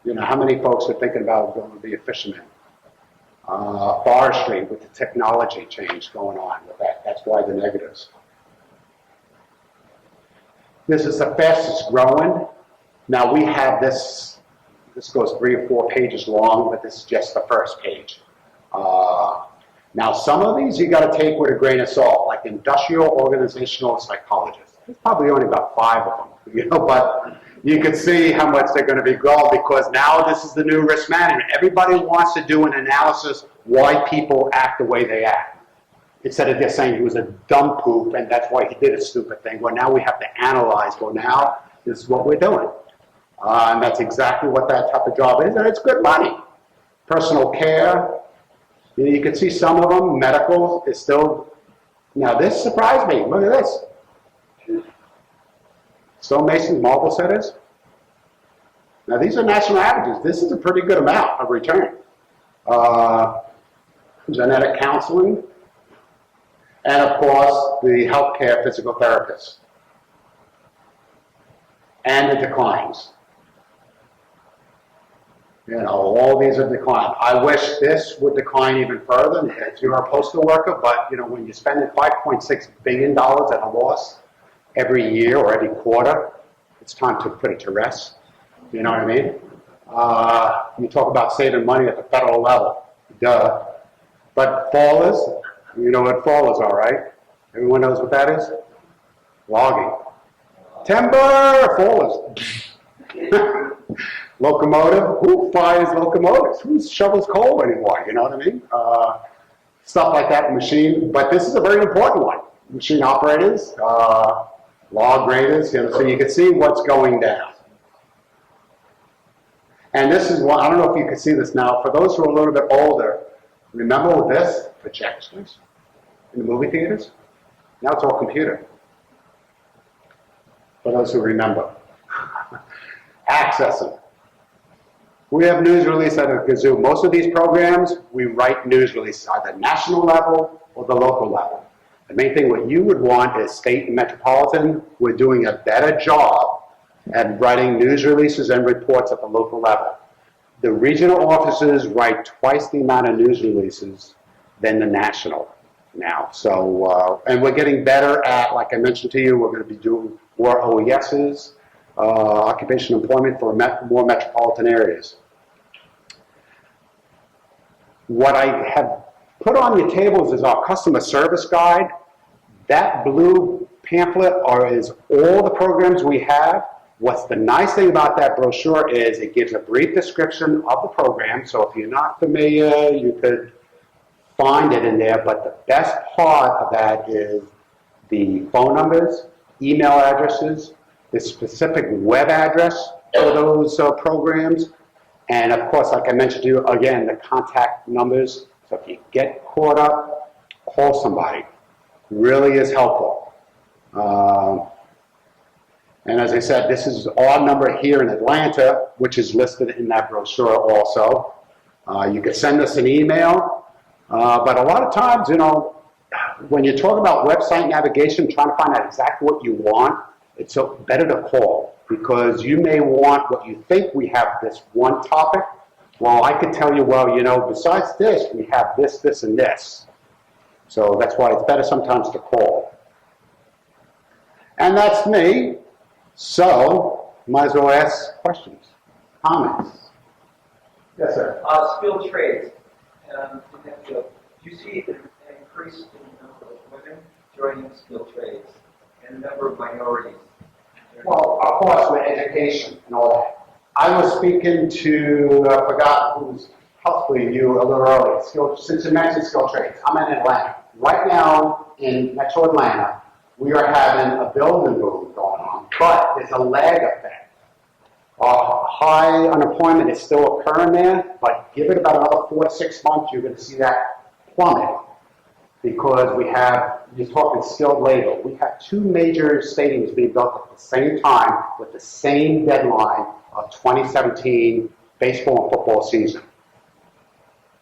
You know, how many folks are thinking about going to be a fisherman? Forestry, with the technology change going on with that. That's why the negatives. This is the fastest growing. Now we have this goes 3 or 4 pages long, but this is just the first page. Now some of these you got to take with a grain of salt, like industrial organizational psychologists. There's probably only about 5 of them, you know, but you can see how much they're going to be growing because now this is the new risk management. Everybody wants to do an analysis why people act the way they act. Instead of just saying he was a dumb poop and that's why he did a stupid thing. Well, now we have to analyze. Well, now this is what we're doing. And that's exactly what that type of job is. And it's good money. Personal care. You know, you can see some of them. Medical is still. Now this surprised me. Look at this. stonemasons, marble setters. Now these are national averages. This is a pretty good amount of return. Genetic counseling, and of course the healthcare physical therapists. And the declines. You know, all these have declined. I wish this would decline even further if you're a postal worker, but you know, when you're spending $5.6 billion at a loss every year or every quarter, it's time to put it to rest. You know what I mean? You talk about saving money at the federal level. Duh. But fallers, you know what fallers are, right? Everyone knows what that is? Logging. Timber, fallers. Locomotive, who fires locomotives? Who shovels coal anymore? You know what I mean? Stuff like that, machine. But this is a very important one. Machine operators, log graders, you know, so you can see what's going down. And this is one, I don't know if you can see this now. For those who are a little bit older, remember this? Projectors in the movie theaters? Now it's all computer. For those who remember. Accessing. We have news release at a gazoo. Most of these programs, we write news releases, either national level or the local level. The main thing what you would want is state and metropolitan. We're doing a better job at writing news releases and reports at the local level. The regional offices write twice the amount of news releases than the national now. So, and we're getting better at, like I mentioned to you, we're going to be doing more OESs, occupational employment for more metropolitan areas. What I have put on your tables is our customer service guide. That blue pamphlet is all the programs we have. What's the nice thing about that brochure is it gives a brief description of the program. So if you're not familiar, you could find it in there. But the best part of that is the phone numbers, email addresses, the specific web address for those programs, and of course, like I mentioned to you, again, the contact numbers. So if you get caught up, call somebody. Really is helpful. And as I said, this is our number here in Atlanta, which is listed in that brochure also. You could send us an email, but a lot of times, you know, when you talk about website navigation, trying to find out exactly what you want, it's so better to call, because you may want what you think we have this one topic. Well, I could tell you, well, you know, besides this, we have this, this, and this. So that's why it's better sometimes to call. And that's me. So, might as well ask questions, comments. Yes, sir. Skilled trades. In that field, do you see an increase in the number of women joining skilled trades and the number of minorities? Well, of course, with education and all that. I was speaking to, I forgot who's, hopefully you a little earlier, since you mentioned skilled trades. I'm in Atlanta. Right now, in Metro Atlanta, we are having a building boom going on, but there's a lag effect. High unemployment is still occurring there, but give it about another 4 to 6 months, you're going to see that plummet. Because we have, you're talking skilled labor, we have 2 major stadiums being built at the same time with the same deadline of 2017 baseball and football season.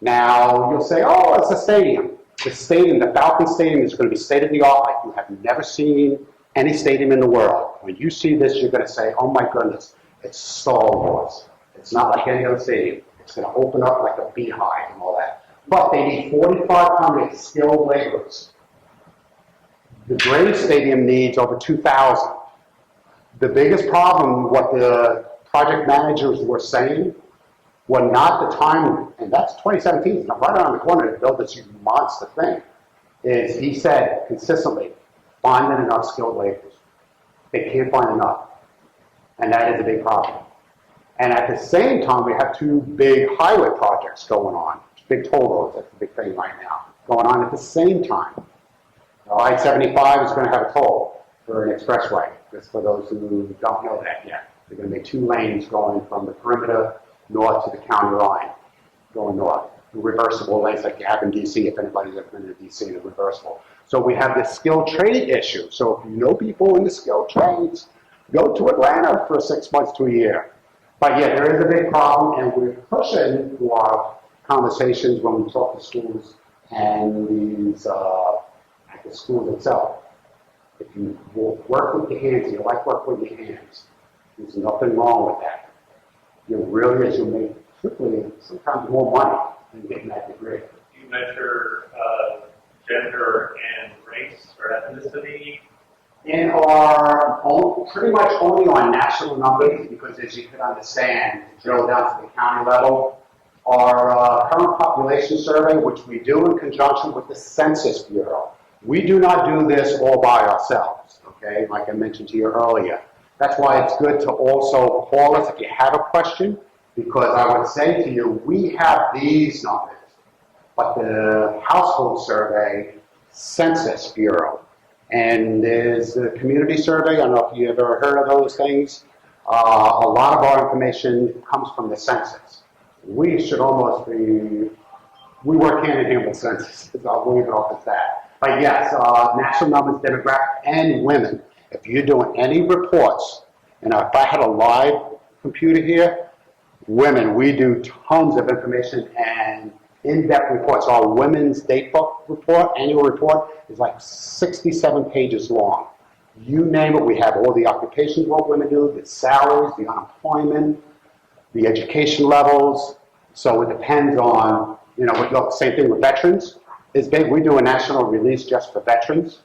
Now, you'll say, oh, it's a stadium. The stadium, the Falcon Stadium, is going to be state-of-the-art like you have never seen any stadium in the world. When you see this, you're going to say, oh my goodness, it's Star Wars. It's not like any other stadium. It's going to open up like a beehive and all that. But they need 4,500 skilled laborers. The Braves Stadium needs over 2,000. The biggest problem, what the project managers were saying, were not the time, and that's 2017, it's right around the corner to build this monster thing, is he said consistently, finding enough skilled laborers. They can't find enough. And that is a big problem. And at the same time, we have 2 big highway projects going on. Big toll roads, that's the big thing right now, going on at the same time. I-75 is going to have a toll for an expressway, just for those who don't know that yet. They're going to make 2 lanes going from the perimeter north to the county line, going north. Reversible lanes like you have in D.C., if anybody's ever been to D.C., they're reversible. So we have this skilled trade issue. So if you know people in the skilled trades, go to Atlanta for 6 months to a year. But yeah, there is a big problem, and we're pushing through our conversations when we talk to schools and these, at the school itself. If you work with your hands, you like work with your hands, there's nothing wrong with that. You really is, you'll make simply sometimes more money than getting that degree. You measure gender and race or ethnicity. In our own, pretty much only on national numbers, because as you can understand, to drill down to the county level, our current population survey, which we do in conjunction with the Census Bureau, we do not do this all by ourselves, okay, like I mentioned to you earlier. That's why it's good to also call us if you have a question, because I would say to you, we have these numbers, but the household survey, Census Bureau, and there's the community survey. I don't know if you ever heard of those things. A lot of our information comes from the census. We should almost be, we work hand in hand with census. I'll leave it off as that. But yes, national numbers, demographic, and women. If you're doing any reports, and if I had a live computer here, women, we do tons of information and in-depth reports. Our women's date book report, annual report, is like 67 pages long. You name it, we have all the occupations what women do, the salaries, the unemployment, the education levels. So it depends on, you know, same thing with veterans is big. We do a national release just for veterans.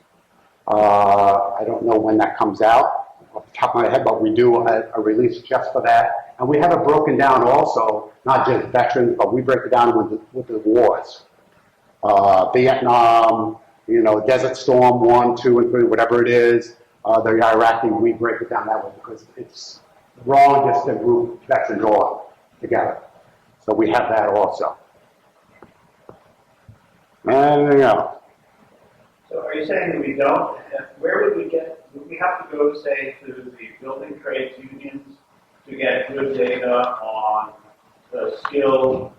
I don't know when that comes out off the top of my head, but we do a release just for that. And we have it broken down also, not just veterans, but we break it down with the wars. Vietnam, you know, Desert Storm 1, 2, and 3, whatever it is, the Iraqi, we break it down that way because it's wrong just to group veterans all together. So we have that also. Anything else? So are you saying that we don't, where would we get, would we have to go, say, to the building trades unions to get good data on the skilled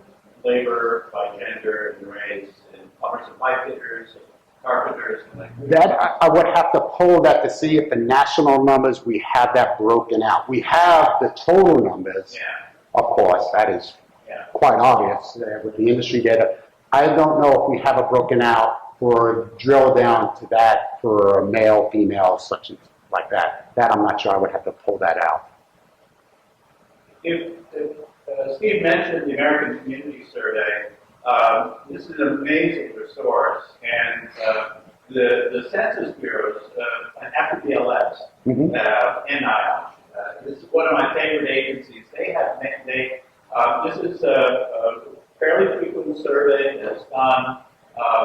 labor by gender and race and plumbers and pipe fitters and carpenters and like That, I would have to pull that to see if the national numbers, we have that broken out. We have the total numbers, of course, that is quite obvious with the industry data. I don't know if we have it broken out or drill down to that for male, female, such and like that. That I'm not sure. I would have to pull that out. If Steve mentioned the American Community Survey, this is an amazing resource, and the Census Bureau's, after BLS, NI, this is one of my favorite agencies. They have, this is a fairly frequent survey that's done,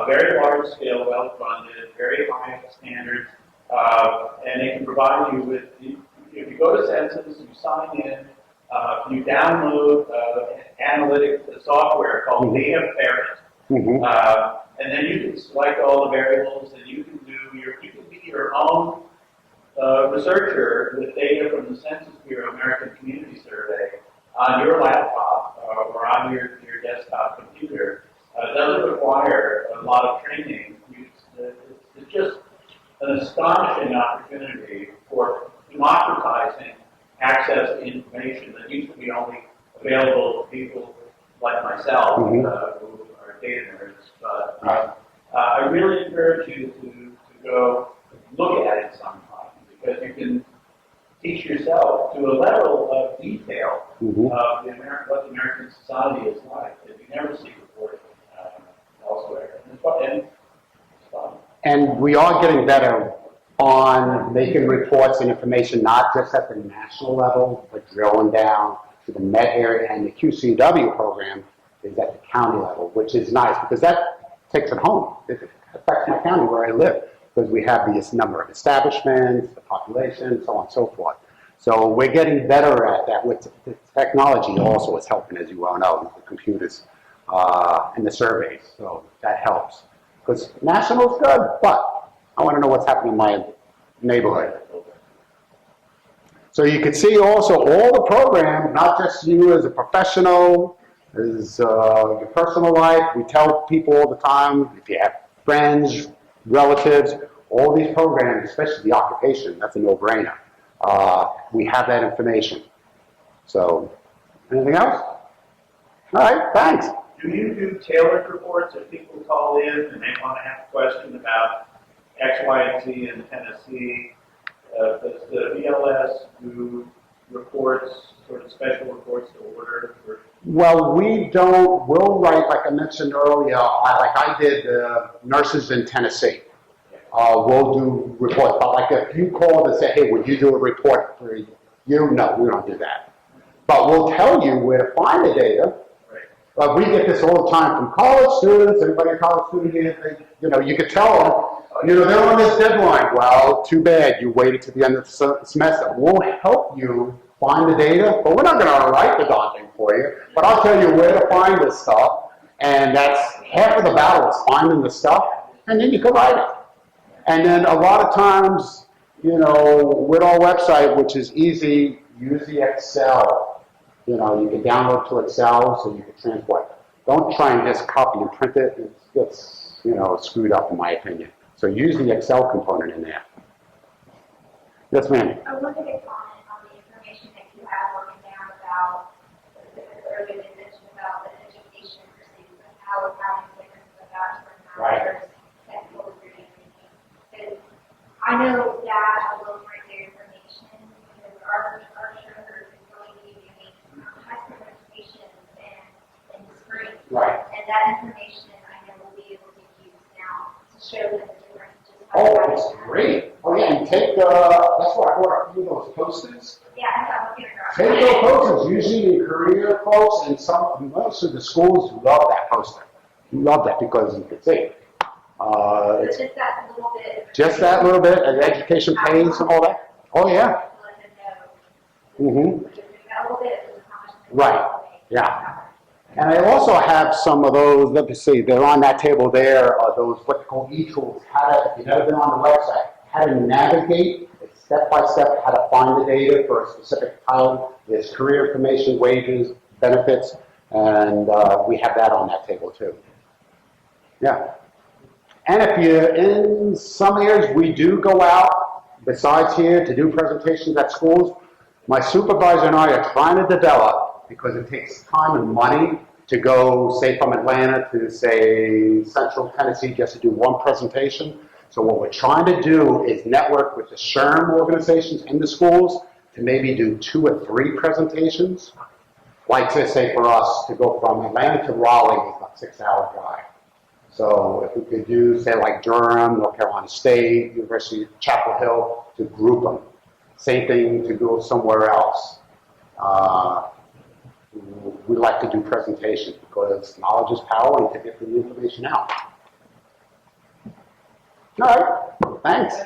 very large scale, well funded, very high standards, and they can provide you with, if you go to Census, you sign in, you download analytic software called Data Parent, and then you can select all the variables, and you can do you can be your own researcher with data from the Census Bureau American Community Survey on your laptop or on your desktop computer. It doesn't require a lot of training. It's just an astonishing opportunity for democratizing access to information that used to be only available to people like myself, who are data nerds. But I really encourage you to go look at it sometime, because you can teach yourself to a level of detail of what the American society is like that you never see reported elsewhere. And it's fun. And we are getting better on making reports and information, not just at the national level, but drilling down to the Met area, and the QCW program is at the county level, which is nice because that takes it home. It affects my county where I live because we have this number of establishments, the population, so on and so forth. So we're getting better at that with the technology also is helping, as you well know, the computers and the surveys, so that helps. Because national is good, but I want to know what's happening in my neighborhood. So you can see also all the programs, not just you as a professional, as your personal life. We tell people all the time, if you have friends, relatives, all these programs, especially the occupation, that's a no-brainer. we have that information. So, anything else? All right, thanks. Do you do tailored reports if people call in and they want to have a question about X, Y, and Z in Tennessee? Does the BLS do reports, sort of special reports to order? Well, we don't, we'll write, like I mentioned earlier, like I did nurses in Tennessee. We'll do reports, but like if you call and say, hey, would you do a report for you? No, we don't do that. But we'll tell you where to find the data. We get this all the time from college students, everybody a college student here, you could tell them, they're on this deadline. Well, too bad, you waited to the end of the semester. We'll help you find the data, but we're not going to write the darn thing for you. But I'll tell you where to find this stuff, and that's half of the battle is finding the stuff, and then you can write it. And then a lot of times, with our website, which is easy, use the Excel. You can download to Excel so you can transport. Don't try and just copy and print it. It gets, screwed up in my opinion. So use the Excel component in there. Yes, ma'am. I wanted to comment on the information that you have broken down about, earlier you mentioned about the education proceedings and how it's having different about Right. technical degree and everything. Because I know that alone right there information, because our treasurer is going to be doing high school education in the spring. Right. And that information I know we'll be able to use now to show them the difference. Oh, that's great. Oh, yeah, and take that's why I brought a few of those posters. Yeah, I'm looking at Take those posters, usually in career folks, and most of the schools love that poster. Love that because you can see. It's just that little bit. just that little bit, and education pays and all that. Oh, yeah. Mm-hmm. Right, yeah. And I also have some of those, let me see, they're on that table there, are those what they call e-tools. If you've never been on the website, how to navigate, step-by-step, how to find the data for a specific time. There's career information, wages, benefits, and we have that on that table too. Yeah. And if you're in some areas, we do go out, besides here, to do presentations at schools. My supervisor and I are trying to develop, because it takes time and money to go, say, from Atlanta to, say, Central Tennessee just to do one presentation. So what we're trying to do is network with the SHRM organizations in the schools to maybe do 2 or 3 presentations. Like, say, for us, to go from Atlanta to Raleigh is about a 6-hour drive. So if we could do, say, like Durham, North Carolina State, University of Chapel Hill, to group them. Same thing to go somewhere else. We like to do presentations because knowledge is power and to get the information out. All right, thanks.